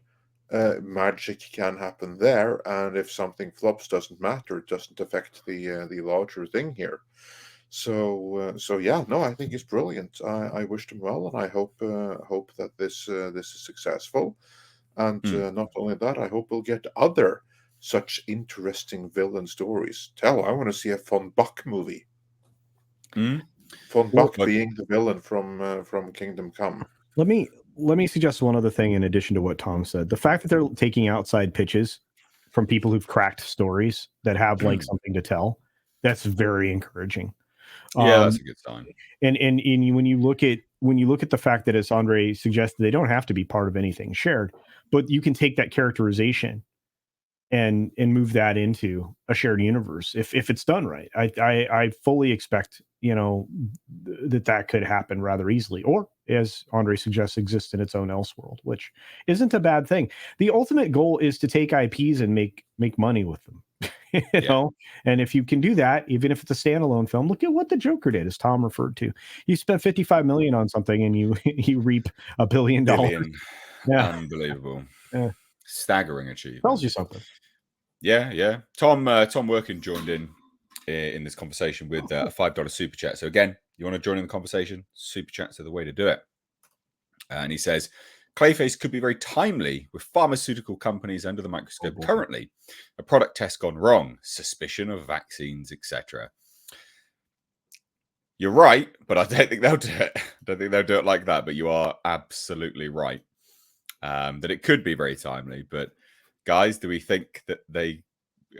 magic can happen there, and if something flops, doesn't matter. It doesn't affect the larger thing here. So yeah, no, I think it's brilliant. I wish them well, and I hope that this is successful. And not only that, I hope we'll get other such interesting villain stories. I want to see a Von Buck movie. Von Buck being the villain from Kingdom Come. Let me suggest one other thing in addition to what Tom said. The fact that they're taking outside pitches from people who've cracked stories that have like something to tell, that's very encouraging. Yeah, that's a good sign. And when you look at the fact that, as Andre suggested, they don't have to be part of anything shared, but you can take that characterization and move that into a shared universe if it's done right. I fully expect, that could happen rather easily, or as Andre suggests, exist in its own Elseworld, which isn't a bad thing. The ultimate goal is to take IPs and make money with them. And if you can do that, even if it's a standalone film, look at what the Joker did, as Tom referred to. You spent 55 million on something and you reap $1 billion. Yeah. Unbelievable. Yeah. Staggering achievement. Tells you something. Yeah. Tom Workin joined in this conversation with a $5 super chat. So again, you want to join in the conversation? Super chats are the way to do it. And he says, Clayface could be very timely with pharmaceutical companies under the microscope currently. A product test gone wrong, suspicion of vaccines, etc. You're right, but I don't think they'll do it. I don't think they'll do it like that. But you are absolutely right that it could be very timely. But guys, do we think that they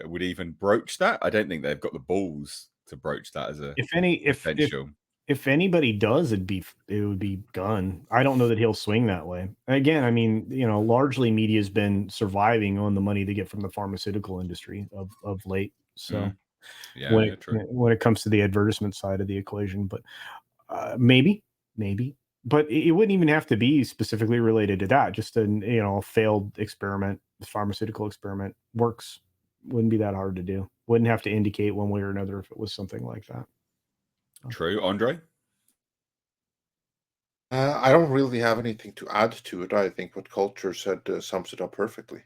would even broach that? I don't think they've got the balls to broach that as a potential. If anybody does, it would be Gunn. I don't know that he'll swing that way. Again, I mean, largely media's been surviving on the money they get from the pharmaceutical industry of late. So when it comes to the advertisement side of the equation, but maybe, but it wouldn't even have to be specifically related to that. Just a failed experiment, pharmaceutical experiment works. Wouldn't be that hard to do. Wouldn't have to indicate one way or another if it was something like that. True. Andre? I don't really have anything to add to it. I think what Culture said sums it up perfectly.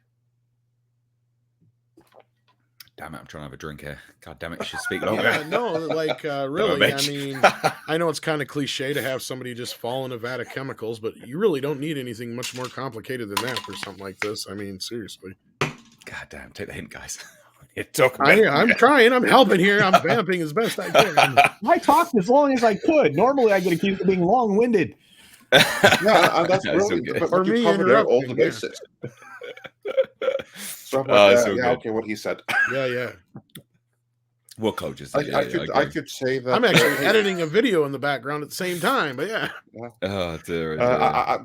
Damn it, I'm trying to have a drink here. God damn it, you should speak longer. Really, I mean, I know it's kind of cliche to have somebody just fall in a vat of chemicals, but you really don't need anything much more complicated than that for something like this. I mean, seriously. God damn, take the hint, guys. I'm trying. I'm helping here. I'm vamping as best I can. I talked as long as I could. Normally, I get accused of being long-winded. Yeah, that's brilliant. For me, interrupting all the bases. So okay, what he said. Yeah. What coaches? I could say that I'm actually editing a video in the background at the same time, but yeah. Oh dear.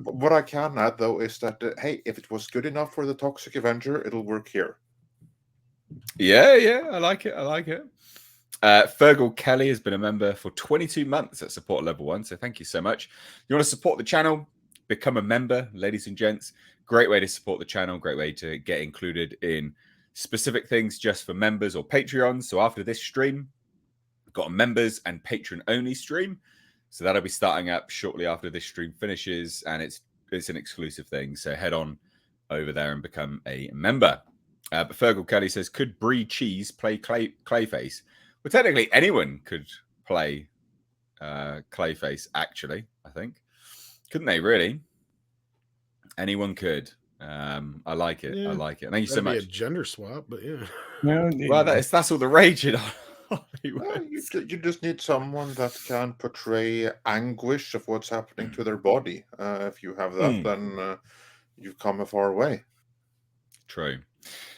What I can add though is that hey, if it was good enough for the Toxic Avenger, it'll work here. Yeah, I like it. Fergal Kelly has been a member for 22 months at support level 1, so thank you so much. You want to support the channel? Become a member, ladies and gents. Great way to support the channel. Great way to get included in specific things just for members or Patreons. So after this stream, I've got a members and patron only stream. So that'll be starting up shortly after this stream finishes, and it's an exclusive thing. So head on over there and become a member. But Fergal Kelly says, could Brie Cheese play Clayface? Well, technically, anyone could play Clayface, actually, I think. Couldn't they, really? Anyone could. I like it. Yeah, I like it. Thank you so much. Be a gender swap, but yeah. Well, that's all the rage in Hollywood. You just need someone that can portray anguish of what's happening to their body. If you have that, then you've come a far way. True.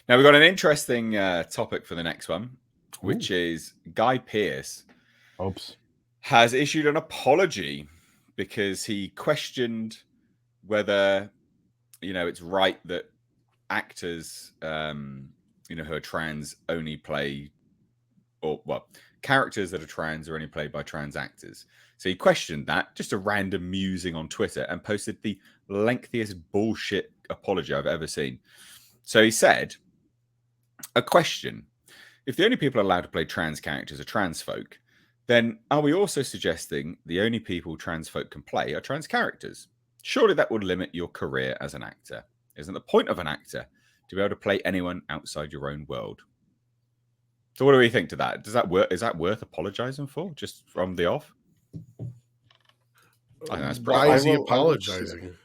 Now, we've got an interesting topic for the next one, which is Guy Pearce has issued an apology because he questioned whether, it's right that actors, who are trans only play, characters that are trans are only played by trans actors. So he questioned that, just a random musing on Twitter, and posted the lengthiest bullshit apology I've ever seen. So he said, a question. If the only people allowed to play trans characters are trans folk, then are we also suggesting the only people trans folk can play are trans characters? Surely that would limit your career as an actor. Isn't the point of an actor to be able to play anyone outside your own world? So what do we think to that? Is that worth apologizing for, just from the off? I think that's Why is he apologizing?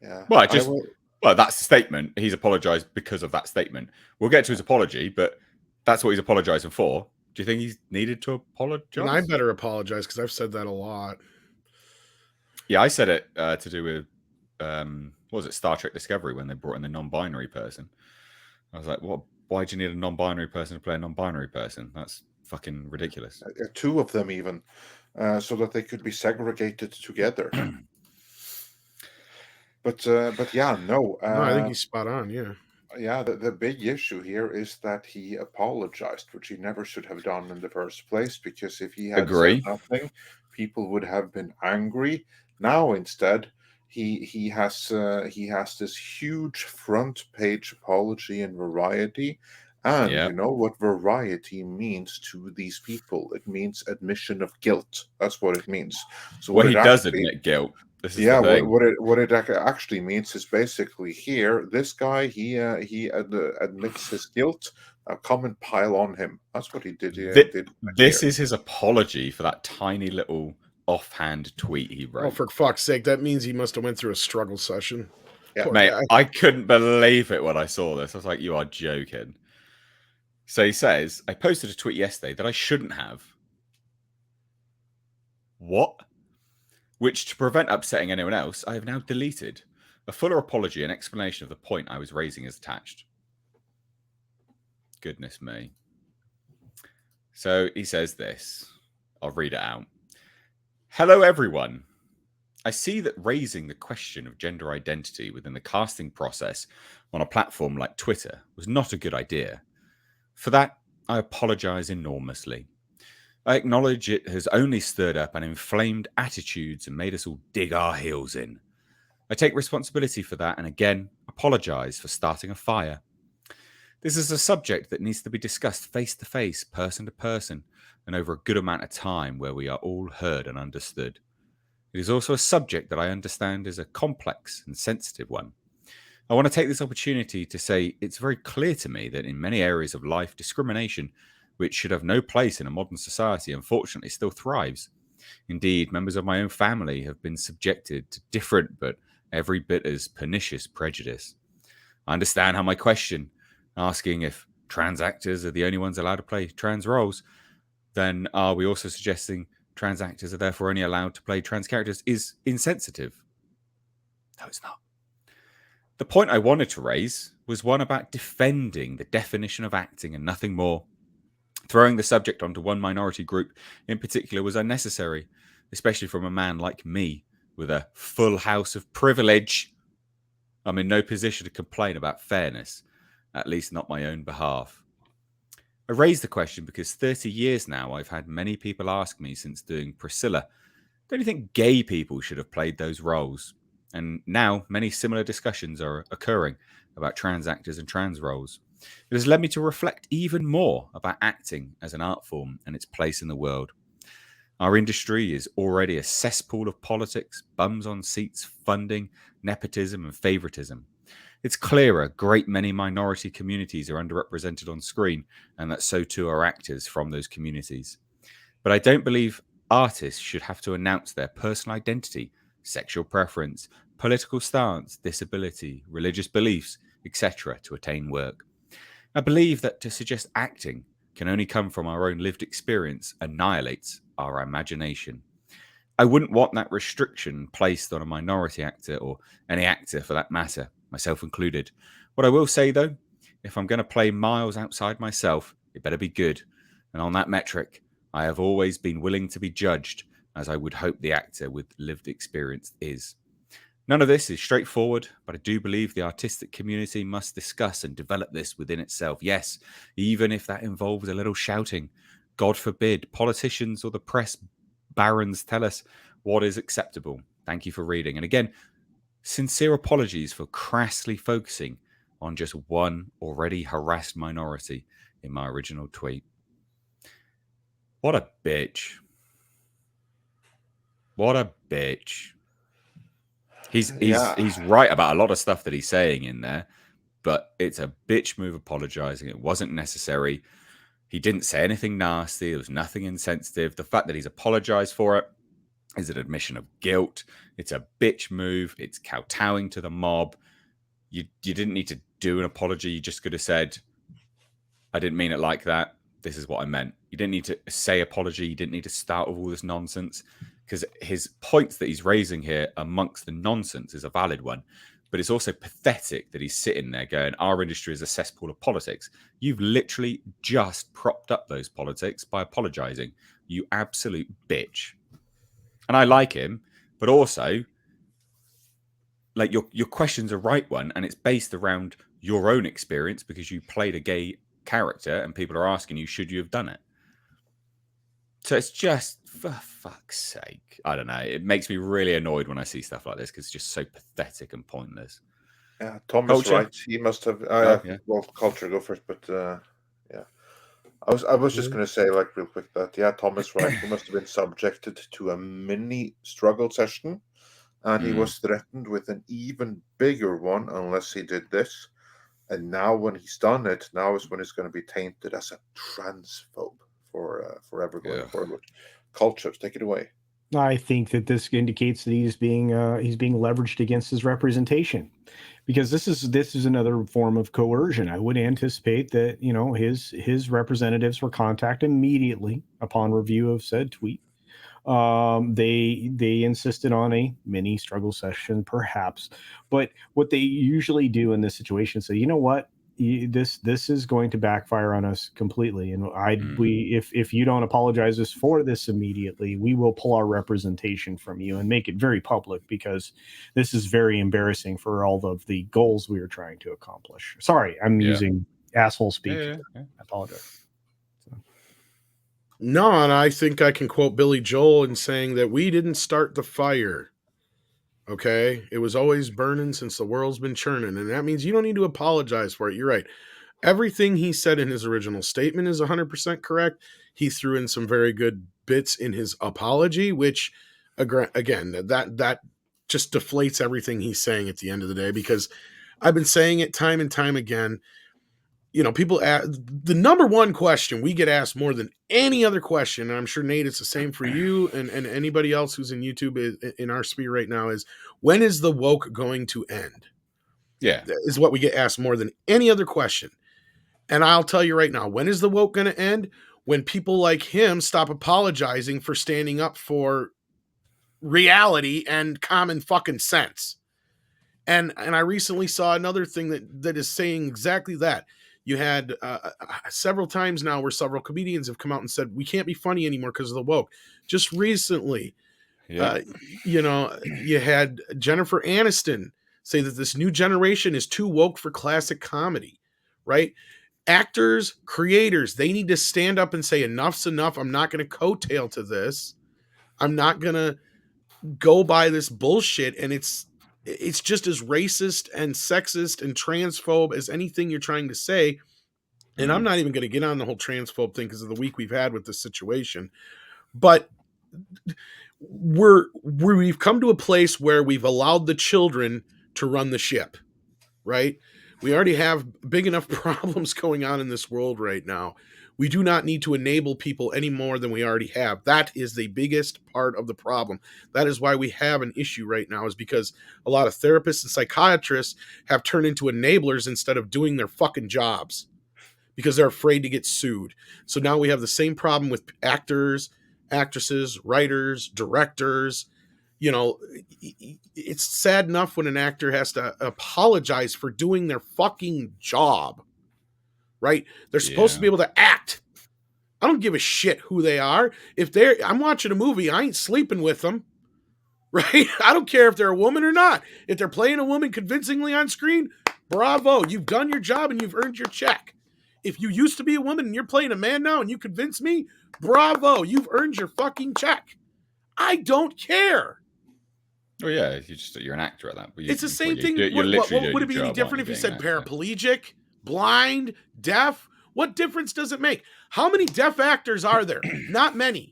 Yeah. Well, that's the statement. He's apologized because of that statement. We'll get to his apology, but that's what he's apologizing for. Do you think he's needed to apologize? And I better apologize because I've said that a lot. Yeah, I said it to do with, what was it, Star Trek Discovery, when they brought in the non-binary person. I was like, what? Why do you need a non-binary person to play a non-binary person? That's fucking ridiculous. Two of them even, so that they could be segregated together. But yeah, no. No, I think he's spot on. Yeah. Yeah, the big issue here is that he apologized, which he never should have done in the first place, because if he had said Agree. nothing, people would have been angry. Now instead, he has this huge front page apology in Variety. And Yeah. you know what variety means to these people? It means admission of guilt. That's what it means. So Well, what he it does actually admit guilt. This is the yeah, thing. what it actually means is basically here, this guy he admits his guilt. Come and pile on him. That's what he did This here. is his apology for that tiny little offhand tweet he Oh, wrote. for fuck's sake, that means he must have went through a struggle session. Yeah. Poor Mate, guy. I couldn't believe it when I saw this. I was like, you are joking. So he says, I posted a tweet yesterday that I shouldn't have. What? Which, to prevent upsetting anyone else, I have now deleted. A fuller apology and explanation of the point I was raising is attached. Goodness me. So he says this. I'll read it out. Hello, everyone. I see that raising the question of gender identity within the casting process on a platform like Twitter was not a good idea. For that, I apologize enormously. I acknowledge it has only stirred up and inflamed attitudes and made us all dig our heels in. I take responsibility for that and again apologize for starting a fire. This is a subject that needs to be discussed face to face, person to person, and over a good amount of time where we are all heard and understood. It is also a subject that I understand is a complex and sensitive one. I want to take this opportunity to say it's very clear to me that in many areas of life, discrimination, which should have no place in a modern society, unfortunately still thrives. Indeed, members of my own family have been subjected to different but every bit as pernicious prejudice. I understand how my question, asking if trans actors are the only ones allowed to play trans roles, then are we also suggesting trans actors are therefore only allowed to play trans characters, is insensitive? No, it's not. The point I wanted to raise was one about defending the definition of acting and nothing more. Throwing the subject onto one minority group in particular was unnecessary, especially from a man like me with a full house of privilege. I'm in no position to complain about fairness, at least not my own behalf. I raised the question because 30 years now I've had many people ask me since doing Priscilla, don't you think gay people should have played those roles? And now many similar discussions are occurring about trans actors and trans roles. It has led me to reflect even more about acting as an art form and its place in the world. Our industry is already a cesspool of politics, bums on seats, funding, nepotism, and favoritism. It's clear a great many minority communities are underrepresented on screen, and that so too are actors from those communities. But I don't believe artists should have to announce their personal identity, sexual preference, political stance, disability, religious beliefs, etc. to attain work. I believe that to suggest acting can only come from our own lived experience annihilates our imagination. I wouldn't want that restriction placed on a minority actor or any actor for that matter, myself included. What I will say though, if I'm going to play miles outside myself, it better be good. And on that metric, I have always been willing to be judged, as I would hope the actor with lived experience is. None of this is straightforward, but I do believe the artistic community must discuss and develop this within itself. Yes, even if that involves a little shouting. God forbid politicians or the press barons tell us what is acceptable. Thank you for reading. And again, sincere apologies for crassly focusing on just one already harassed minority in my original tweet. What a bitch. What a bitch. He's right about a lot of stuff that he's saying in there, but it's a bitch move apologizing. It wasn't necessary. He didn't say anything nasty. There was nothing insensitive. The fact that he's apologized for it is an admission of guilt. It's a bitch move. It's kowtowing to the mob. You didn't need to do an apology. You just could have said, I didn't mean it like that. This is what I meant. You didn't need to say apology. You didn't need to start with all this nonsense, because his points that he's raising here amongst the nonsense is a valid one. But it's also pathetic that he's sitting there going, our industry is a cesspool of politics. You've literally just propped up those politics by apologizing. You absolute bitch. And I like him, but also, like your question's a right one, and it's based around your own experience because you played a gay character, and people are asking you, should you have done it? So it's just, for fuck's sake, I don't know. It makes me really annoyed when I see stuff like this because it's just so pathetic and pointless. Yeah, Tom is Culture? right. He must have. Yeah. Well, culture, go first, but yeah. I was just going to say, like, real quick that, yeah, Tom is right. He must have been subjected to a mini struggle session, and he was threatened with an even bigger one unless he did this. And now, when he's done it, now is when he's going to be tainted as a transphobe for forever going forward. Culture, take it away. I think that this indicates that he's being leveraged against his representation, because this is another form of coercion. I would anticipate that his representatives were contacted immediately upon review of said tweet. They insisted on a mini struggle session, perhaps, but what they usually do in this situation is say, you know what, this is going to backfire on us completely, and if you don't apologize us for this immediately, we will pull our representation from you and make it very public, because this is very embarrassing for all of the goals we are trying to accomplish. Sorry, I'm using asshole speak. I apologize. No, and I think I can quote Billy Joel in saying that we didn't start the fire. Okay? It was always burning since the world's been churning. And that means you don't need to apologize for it. You're right. Everything he said in his original statement is 100% correct. He threw in some very good bits in his apology, which, again, that just deflates everything he's saying at the end of the day, because I've been saying it time and time again. People ask, the number one question we get asked more than any other question, and I'm sure, Nate, it's the same for you and anybody else who's in YouTube in our sphere right now, is, when is the woke going to end? Yeah. That is what we get asked more than any other question. And I'll tell you right now, when is the woke going to end? When people like him stop apologizing for standing up for reality and common fucking sense. And I recently saw another thing that is saying exactly that. You had several times now where several comedians have come out and said, we can't be funny anymore because of the woke. Just recently, you had Jennifer Aniston say that this new generation is too woke for classic comedy, right? Actors, creators, they need to stand up and say, enough's enough. I'm not going to coattail to this. I'm not going to go by this bullshit. And it's just as racist and sexist and transphobe as anything you're trying to say. And I'm not even going to get on the whole transphobe thing because of the week we've had with this situation. But we've come to a place where we've allowed the children to run the ship, right? We already have big enough problems going on in this world right now. We do not need to enable people any more than we already have. That is the biggest part of the problem. That is why we have an issue right now, is because a lot of therapists and psychiatrists have turned into enablers instead of doing their fucking jobs, because they're afraid to get sued. So now we have the same problem with actors, actresses, writers, directors. It's sad enough when an actor has to apologize for doing their fucking job, right? They're supposed to be able to act. I don't give a shit who they are. I'm watching a movie, I ain't sleeping with them, right? I don't care if they're a woman or not. If they're playing a woman convincingly on screen, bravo, you've done your job and you've earned your check. If you used to be a woman and you're playing a man now and you convince me, bravo, you've earned your fucking check. I don't care. Oh yeah, you're an actor at that. But it's the same thing. What would it be any different if you said paraplegic, blind, deaf? What difference does it make? How many deaf actors are there? Not many,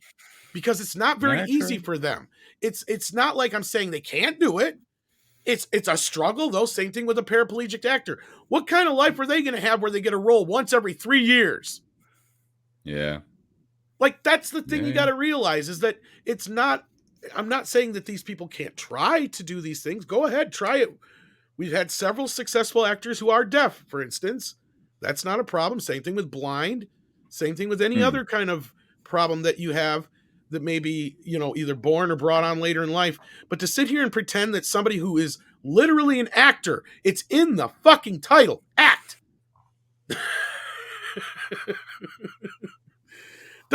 because it's not very easy for them. It's not like I'm saying they can't do it. It's a struggle, though. Same thing with a paraplegic actor. What kind of life are they going to have where they get a role once every 3 years? Yeah. Like, that's the thing you got to realize, is that it's not, I'm not saying that these people can't try to do these things. Go ahead, try it. We've had several successful actors who are deaf, for instance. That's not a problem. Same thing with blind. Same thing with any other kind of problem that you have that may be, either born or brought on later in life. But to sit here and pretend that somebody who is literally an actor, it's in the fucking title, act.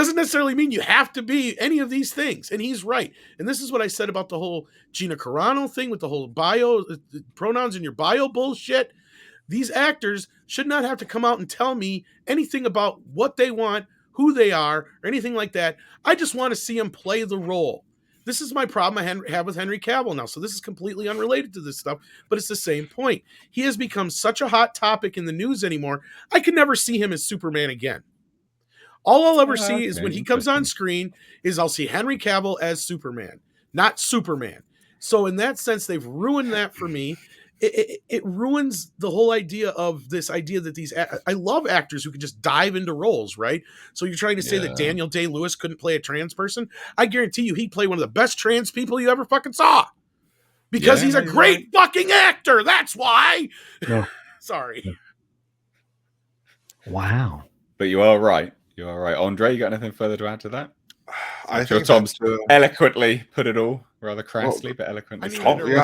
Doesn't necessarily mean you have to be any of these things. And he's right. And this is what I said about the whole Gina Carano thing with the whole bio pronouns in your bio bullshit. These actors should not have to come out and tell me anything about what they want, who they are, or anything like that. I just want to see them play the role. This is my problem I have with Henry Cavill now. So this is completely unrelated to this stuff, but it's the same point. He has become such a hot topic in the news anymore. I could never see him as Superman again. All I'll ever see is when he comes on screen is I'll see Henry Cavill as Superman, not Superman. So in that sense, they've ruined that for me. It ruins the whole idea of this idea that these I love actors who can just dive into roles, right? So you're trying to say that Daniel Day-Lewis couldn't play a trans person? I guarantee you he'd play one of the best trans people you ever fucking saw. Because he's a great fucking actor. That's why. No. Sorry. Wow. But you are right. You are right. Andre, you got anything further to add to that? I think Tom's eloquently put it all, rather crassly, but eloquently. However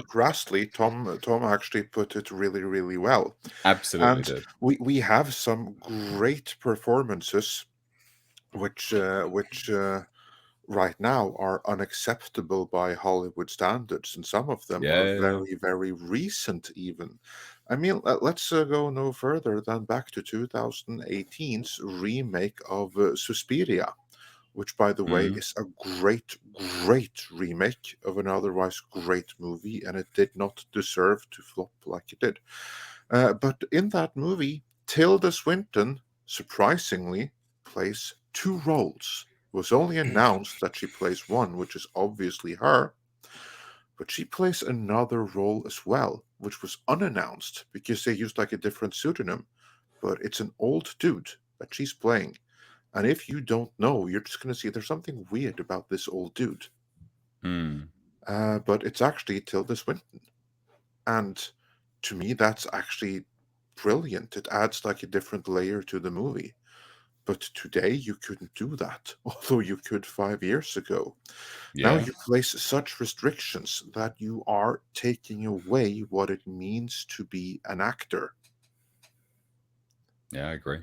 crassly, Tom actually put it really, really well. Absolutely and did. We have some great performances, which right now are unacceptable by Hollywood standards, and some of them are very, very recent even. I mean, let's go no further than back to 2018's remake of Suspiria, which, by the way, is a great, great remake of an otherwise great movie, and it did not deserve to flop like it did. But in that movie, Tilda Swinton, surprisingly, plays 2 roles. It was only announced that she plays one, which is obviously her, but she plays another role as well, which was unannounced because they used like a different pseudonym, but it's an old dude that she's playing. And if you don't know, you're just going to see there's something weird about this old dude. But it's actually Tilda Swinton. And to me, that's actually brilliant. It adds like a different layer to the movie. But today you couldn't do that, although you could 5 years ago. Now you place such restrictions that you are taking away what it means to be an actor. Yeah, I agree.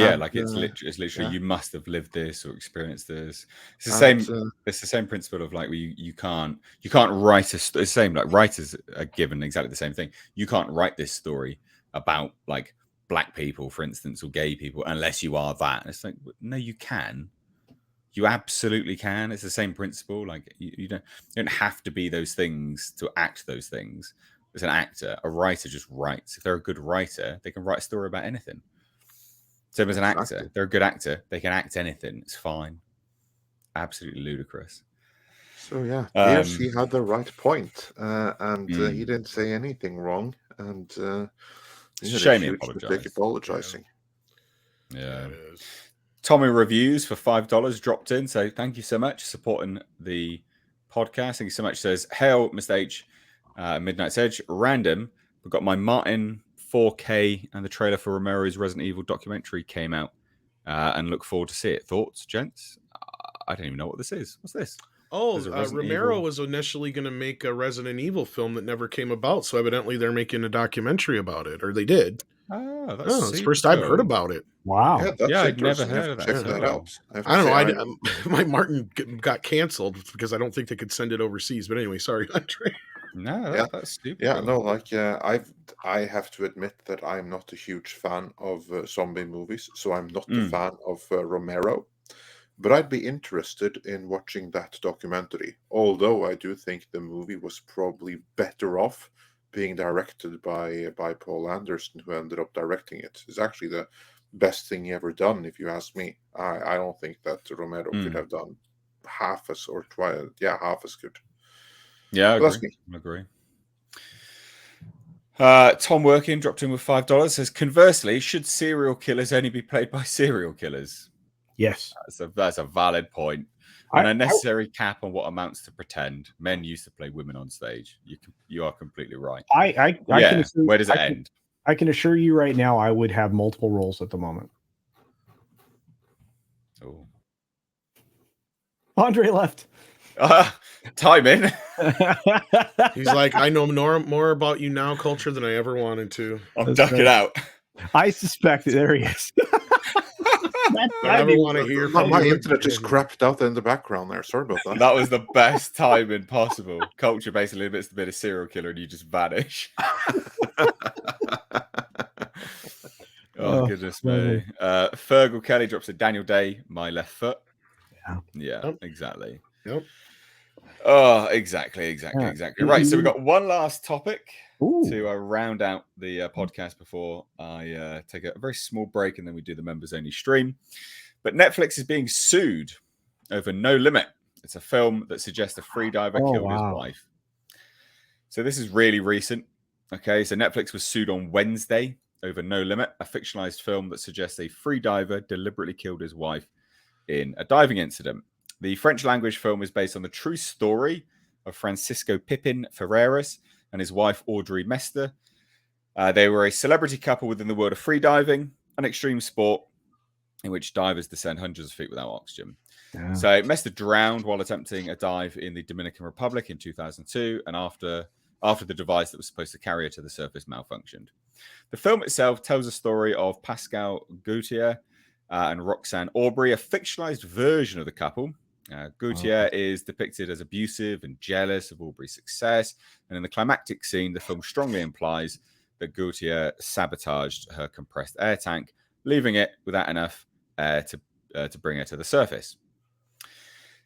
Yeah, like it's literally you must have lived this or experienced this. It's the same. It's the same principle of like you can't write it's the same. Like writers are given exactly the same thing. You can't write this story about like Black people, for instance, or gay people, unless you are that. It's like, no, you can. You absolutely can. It's the same principle. Like you don't have to be those things to act those things. As an actor, a writer just writes. If they're a good writer, they can write a story about anything. Same as an actor. They're a good actor. They can act anything. It's fine. Absolutely ludicrous. So yeah, Pierce, he had the right point, and he didn't say anything wrong, and it's a shame he apologized. Apologizing. Yeah. It is. Tommy Reviews for $5 dropped in, so thank you so much for supporting the podcast. Thank you so much. Says, hail, Mr. H, Midnight's Edge, random. We've got my Martin 4K and the trailer for Romero's Resident Evil documentary came out, and look forward to see it. Thoughts, gents? I don't even know what this is. What's this? Oh, Romero was initially going to make a Resident Evil film that never came about, so evidently they're making a documentary about it, or they did. Oh, that's the first I've heard about it. Wow. Yeah, I'd never heard of that. Check that out. I don't know. My Martin got canceled because I don't think they could send it overseas. But anyway, sorry, Andre. No, that's stupid. Yeah, no, like I have to admit that I'm not a huge fan of zombie movies, so I'm not a fan of Romero. But I'd be interested in watching that documentary. Although I do think the movie was probably better off being directed by Paul Anderson, who ended up directing it. It's actually the best thing he ever done, if you ask me. I don't think that Romero could have done half as good. Yeah, I agree. Tom Working dropped in with $5. Says, conversely, should serial killers only be played by serial killers? Yes. That's a valid point. An unnecessary cap on what amounts to pretend. Men used to play women on stage. You are completely right. I can assure, where does it end? I can assure you right now, I would have multiple roles at the moment. Oh, Andre left. Timing. He's like, I know more about you now, culture, than I ever wanted to. I'm ducking out. I suspect that there he is. Don't ever want to hear from My you. internet just crapped out in the background there. Sorry about that. That was the best timing possible. Culture basically admits to being a serial killer and you just vanish. Oh, goodness me. Fergal Kelly drops a Daniel Day, My Left Foot. Yeah, Yep. exactly. Yep. Oh, exactly. Right, so we've got one last topic Ooh. to round out the podcast before I take a very small break and then we do the members-only stream. But Netflix is being sued over No Limit. It's a film that suggests a freediver killed his wife. So this is really recent. Okay, so Netflix was sued on Wednesday over No Limit, a fictionalized film that suggests a freediver deliberately killed his wife in a diving incident. The French language film is based on the true story of Francisco Pipin Ferreras and his wife Audrey Mester. They were a celebrity couple within the world of freediving, an extreme sport in which divers descend hundreds of feet without oxygen. Yeah. So Mester drowned while attempting a dive in the Dominican Republic in 2002, and after the device that was supposed to carry her to the surface malfunctioned. The film itself tells a story of Pascal Gautier and Roxanne Aubrey, a fictionalized version of the couple. Gautier is depicted as abusive and jealous of Aubrey's success, and in the climactic scene, the film strongly implies that Gautier sabotaged her compressed air tank, leaving it without enough air to bring her to the surface.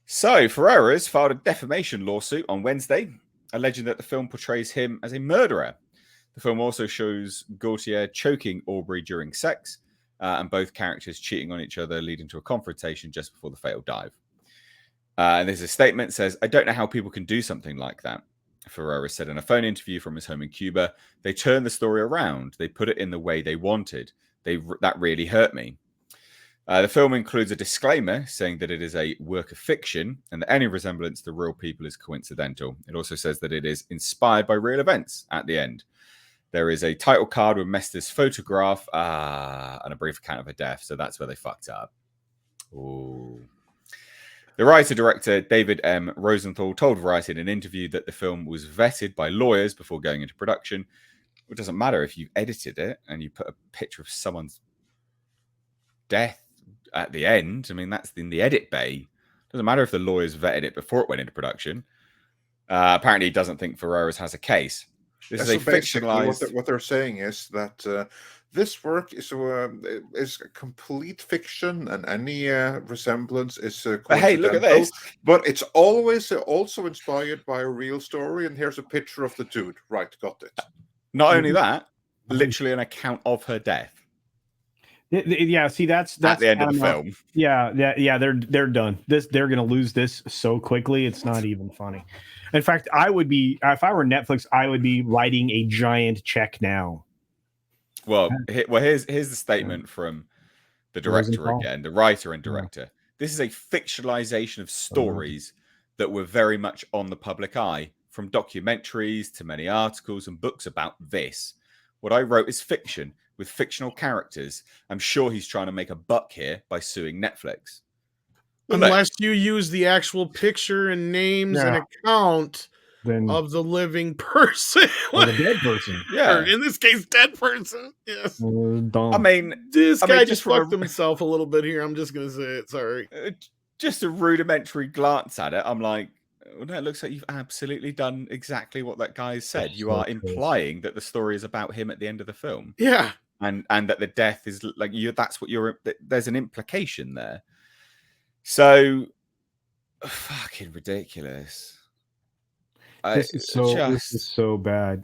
So Ferreras filed a defamation lawsuit on Wednesday, alleging that the film portrays him as a murderer. The film also shows Gautier choking Aubrey during sex, and both characters cheating on each other, leading to a confrontation just before the fatal dive. And there's a statement that says, "I don't know how people can do something like that," Ferreras said in a phone interview from his home in Cuba. "They turned the story around. They put it in the way they wanted. That really hurt me." The film includes a disclaimer saying that it is a work of fiction and that any resemblance to real people is coincidental. It also says that it is inspired by real events at the end. There is a title card with Mester's photograph and a brief account of her death. So that's where they fucked up. Ooh. The writer-director David M. Rosenthal told Variety in an interview that the film was vetted by lawyers before going into production. It doesn't matter if you edited it and you put a picture of someone's death at the end. I mean, that's in the edit bay. Doesn't matter if the lawyers vetted it before it went into production. Apparently, he doesn't think Ferreras has a case. This is a fictionalized. What they're saying is that this work is a complete fiction, and any resemblance is coincidental. Hey, look at this! But it's always also inspired by a real story. And here's a picture of the dude. Right, got it. Not only that, literally an account of her death. Yeah, see, that's at the end of the film. Yeah, they're done. They're gonna lose this so quickly. It's not even funny. In fact, I would be, if I were Netflix, I would be writing a giant check now. Well, here's the statement from the director again, the writer and director. Yeah. This is a fictionalization of stories that were very much on the public eye, from documentaries to many articles and books about this. What I wrote is fiction with fictional characters. I'm sure he's trying to make a buck here by suing Netflix. Unless you use the actual picture and names and account of the living person. Or the dead person. Yeah. Or in this case, dead person. Yes. I mean, this guy just fucked himself a little bit here. I'm just going to say it. Sorry. Just a rudimentary glance at it. I'm like, well, no, it looks like you've absolutely done exactly what that guy said. You are implying that the story is about him at the end of the film. Yeah. And that the death is like you. That's what you're. There's an implication there. So fucking ridiculous. This is so bad.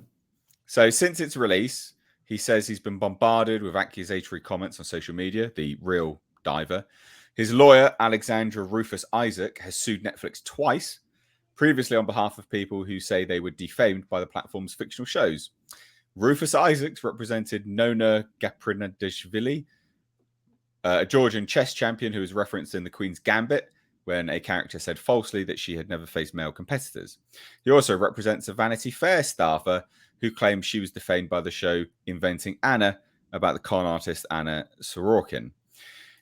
So since its release, he says he's been bombarded with accusatory comments on social media. The real diver, his lawyer Alexandra Rufus Isaac, has sued Netflix twice. Previously on behalf of people who say they were defamed by the platform's fictional shows. Rufus Isaacs represented Nona Gaprinadishvili, a Georgian chess champion who was referenced in The Queen's Gambit when a character said falsely that she had never faced male competitors. He also represents a Vanity Fair staffer who claimed she was defamed by the show Inventing Anna about the con artist Anna Sorokin.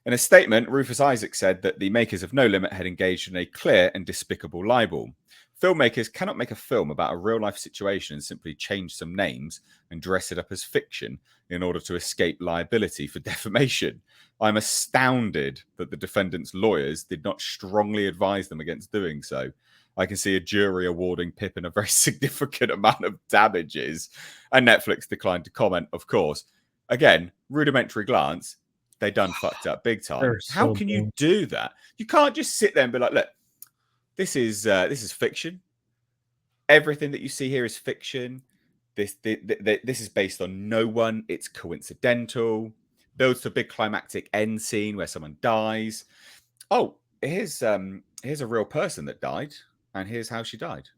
In a statement, Rufus Isaacs said that the makers of No Limit had engaged in a clear and despicable libel. Filmmakers cannot make a film about a real-life situation and simply change some names and dress it up as fiction in order to escape liability for defamation. I'm astounded that the defendant's lawyers did not strongly advise them against doing so. I can see a jury awarding Pippin a very significant amount of damages, and Netflix declined to comment, of course. Again, rudimentary glance, they done fucked up big time. They're How so can you dumb. do that? You can't just sit there and be like, look, this is fiction. Everything that you see here is fiction. This is based on no one. It's coincidental. Builds to a big climactic end scene where someone dies. Oh, here's a real person that died, and here's how she died.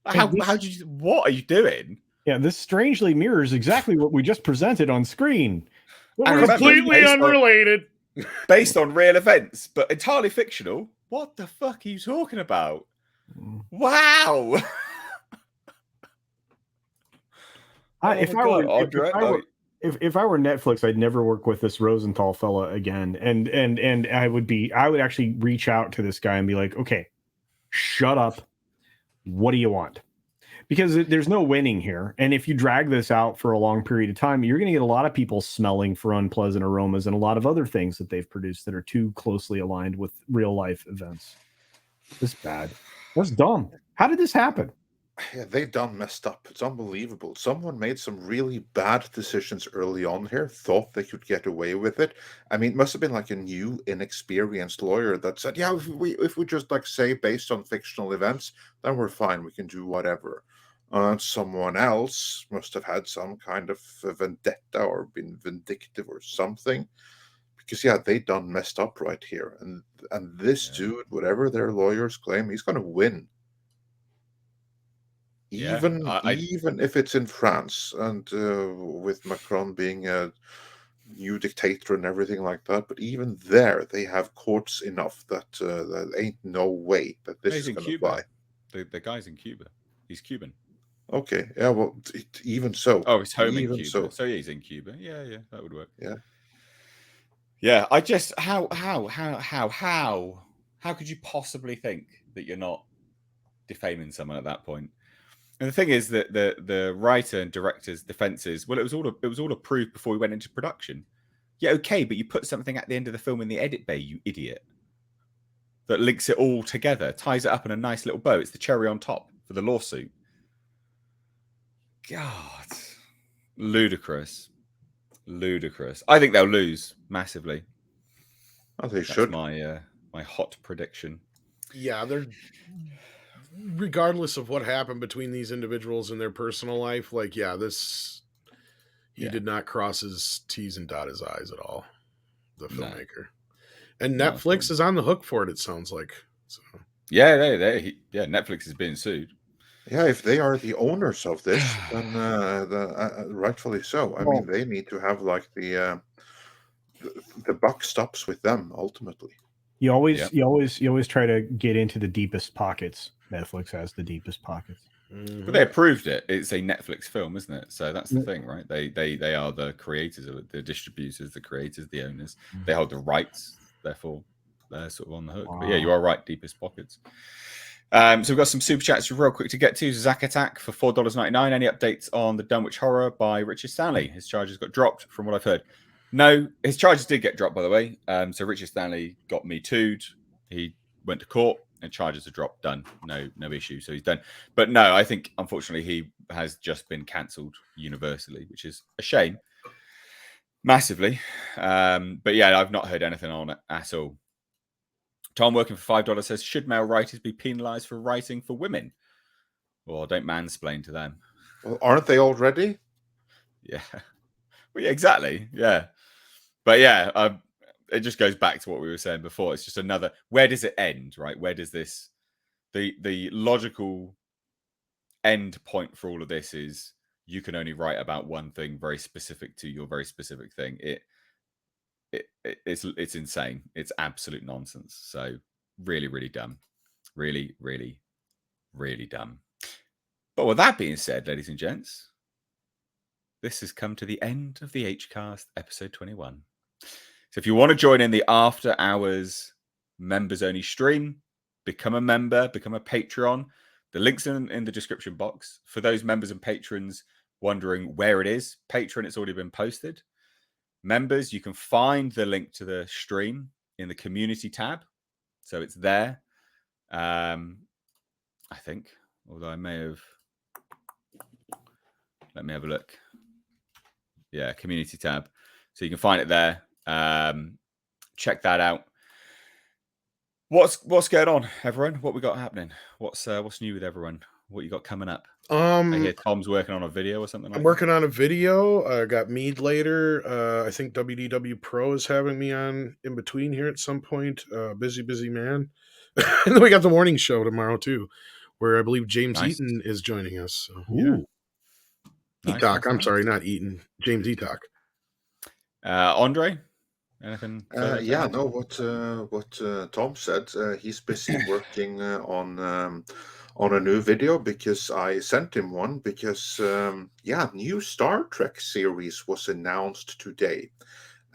How did you? What are you doing? Yeah, this strangely mirrors exactly what we just presented on screen. And remember, completely unrelated. Based on real events, but entirely fictional. What the fuck are you talking about? Wow. If I were Netflix, I'd never work with this Rosenthal fella again. And I would actually reach out to this guy and be like, okay, shut up. What do you want? Because there's no winning here. And if you drag this out for a long period of time, you're going to get a lot of people smelling for unpleasant aromas and a lot of other things that they've produced that are too closely aligned with real life events. This is bad. That's dumb. How did this happen? Yeah, they done messed up. It's unbelievable. Someone made some really bad decisions early on here, thought they could get away with it. I mean, it must have been like a new, inexperienced lawyer that said, yeah, if we just like say based on fictional events, then we're fine. We can do whatever. Someone else must have had some kind of vendetta or been vindictive or something. Because yeah, they done messed up right here. And this dude, whatever their lawyers claim, he's gonna win. Even if it's in France and with Macron being a new dictator and everything like that, but even there they have courts enough that there ain't no way that this is going to fly. The guy's in Cuba. He's Cuban. Okay, yeah, well, even so. Oh, he's home in Cuba. So he's in Cuba. Yeah, that would work. Yeah. I just how could you possibly think that you're not defaming someone at that point? And the thing is that the writer and director's defenses, well, it was all approved before we went into production. Yeah, okay, but you put something at the end of the film in the edit bay, you idiot. That links it all together, ties it up in a nice little bow. It's the cherry on top for the lawsuit. God, ludicrous. I think they'll lose massively. Oh, they should. My hot prediction. Yeah, they're. Regardless of what happened between these individuals in their personal life, like, he did not cross his T's and dot his I's at all, the filmmaker. No. And Netflix is on the hook for it, it sounds like. So. Yeah, Netflix is being sued. Yeah, if they are the owners of this, then rightfully so. I mean, they need to have like the buck stops with them ultimately. You always try to get into the deepest pockets. Netflix has the deepest pockets. But they approved it. It's a Netflix film, isn't it? So that's the thing, right? They are the creators of it, the distributors, the creators, the owners. They hold the rights, therefore they're sort of on the hook. Wow. But yeah, you are right, deepest pockets. So we've got some super chats real quick to get to. Zack Attack for $4.99. Any updates on the Dunwich Horror by Richard Stanley? His charges got dropped from what I've heard. No, his charges did get dropped, by the way. So Richard Stanley got Me Too'd. He went to court and charges are dropped. Done. No issue. So he's done. But no, I think, unfortunately, he has just been cancelled universally, which is a shame. Massively. But yeah, I've not heard anything on it at all. Tom working for $5 says, should male writers be penalised for writing for women? Well, don't mansplain to them. Well, aren't they already? Yeah. Well, yeah, exactly. Yeah. But yeah, it just goes back to what we were saying before. It's just another, where does it end, right? Where does this, the logical end point for all of this is you can only write about one thing very specific to your very specific thing. It's insane. It's absolute nonsense. So really, really dumb. Really, really, really dumb. But with that being said, ladies and gents, this has come to the end of the Hcast episode 21. So if you want to join in the after hours members only stream, become a member, become a Patreon. The link's in the description box. For those members and patrons wondering where it is, Patreon, it's already been posted. Members, you can find the link to the stream in the community tab. So it's there. I think, although I may have... Let me have a look. Yeah, community tab. So you can find it there. Check that out. What's going on, everyone? What we got happening? What's new with everyone? What you got coming up? I hear Tom's working on a video or something. I'm working on a video. I got Mead later. I think WDW Pro is having me on in between here at some point. Busy man. And then we got the morning show tomorrow too, where I believe James Eaton is joining us. So, yeah. Eatock. I'm sorry, not Eaton. James Eatock. Andre, anything? Yeah, no. What Tom said. He's busy working on a new video because I sent him one because new Star Trek series was announced today.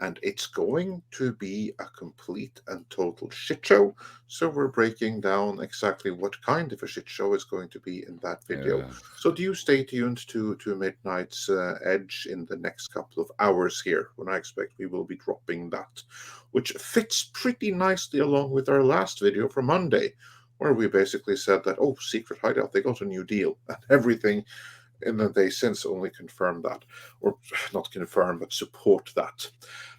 And it's going to be a complete and total shit show. So we're breaking down exactly what kind of a shit show is going to be in that video. So do stay tuned to Midnight's Edge in the next couple of hours here, when I expect we will be dropping that, which fits pretty nicely along with our last video from Monday, where we basically said that, Secret Hideout, they got a new deal, and everything. And then they since only confirmed that, or not confirm, but support that.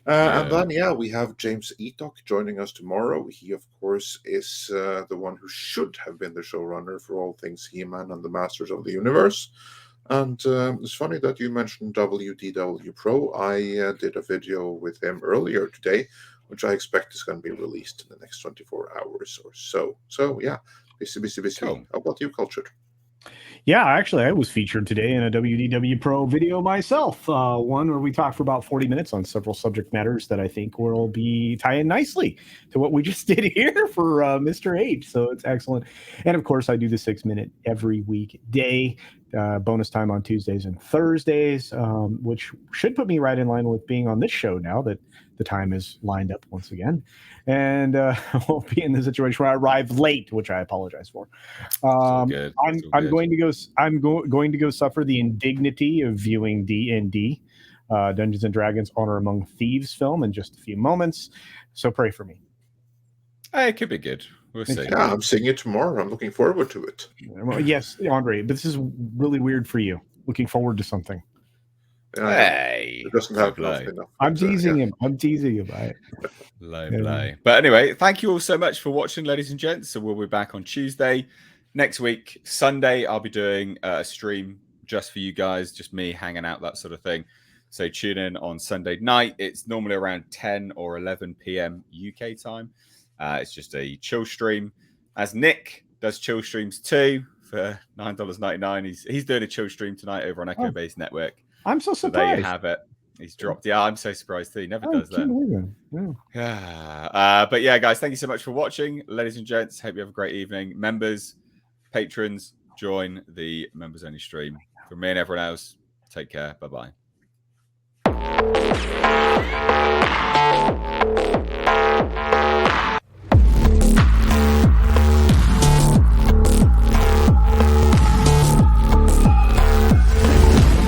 And then, we have James Eatock joining us tomorrow. He, of course, is the one who should have been the showrunner for all things He-Man and the Masters of the Universe. And it's funny that you mentioned WDW Pro. I did a video with him earlier today, which I expect is going to be released in the next 24 hours or so. So, yeah, busy. Cool. How about you, Cultured? Yeah, actually, I was featured today in a WDW Pro video myself. One where we talked for about 40 minutes on several subject matters that I think will be tying nicely to what we just did here for Mr. H. So it's excellent. And of course, I do the 6-minute every weekday. Bonus time on Tuesdays and Thursdays, which should put me right in line with being on this show now that the time is lined up once again. And won't be in the situation where I arrive late, which I apologize for. I'm going to go suffer the indignity of viewing D&D, Dungeons and Dragons Honor Among Thieves film in just a few moments. So pray for me. It could be good. We'll see. Yeah, I'm seeing it tomorrow. I'm looking forward to it. Well, yes, Andre, but this is really weird for you. Looking forward to something. Hey, it doesn't have enough. I'm teasing him. I'm teasing him. Low play. But anyway, thank you all so much for watching, ladies and gents. So we'll be back on Tuesday. Next week, Sunday, I'll be doing a stream just for you guys, just me hanging out, that sort of thing. So tune in on Sunday night. It's normally around 10 or 11 p.m. UK time. It's just a chill stream. As Nick does chill streams too for $9.99. He's doing a chill stream tonight over on Echo Base Network. I'm so surprised. So there you have it. He's dropped. Yeah, I'm so surprised too. He never does that. But yeah, guys, thank you so much for watching. Ladies and gents, hope you have a great evening. Members, patrons, join the members only stream. From me and everyone else, take care. Bye-bye.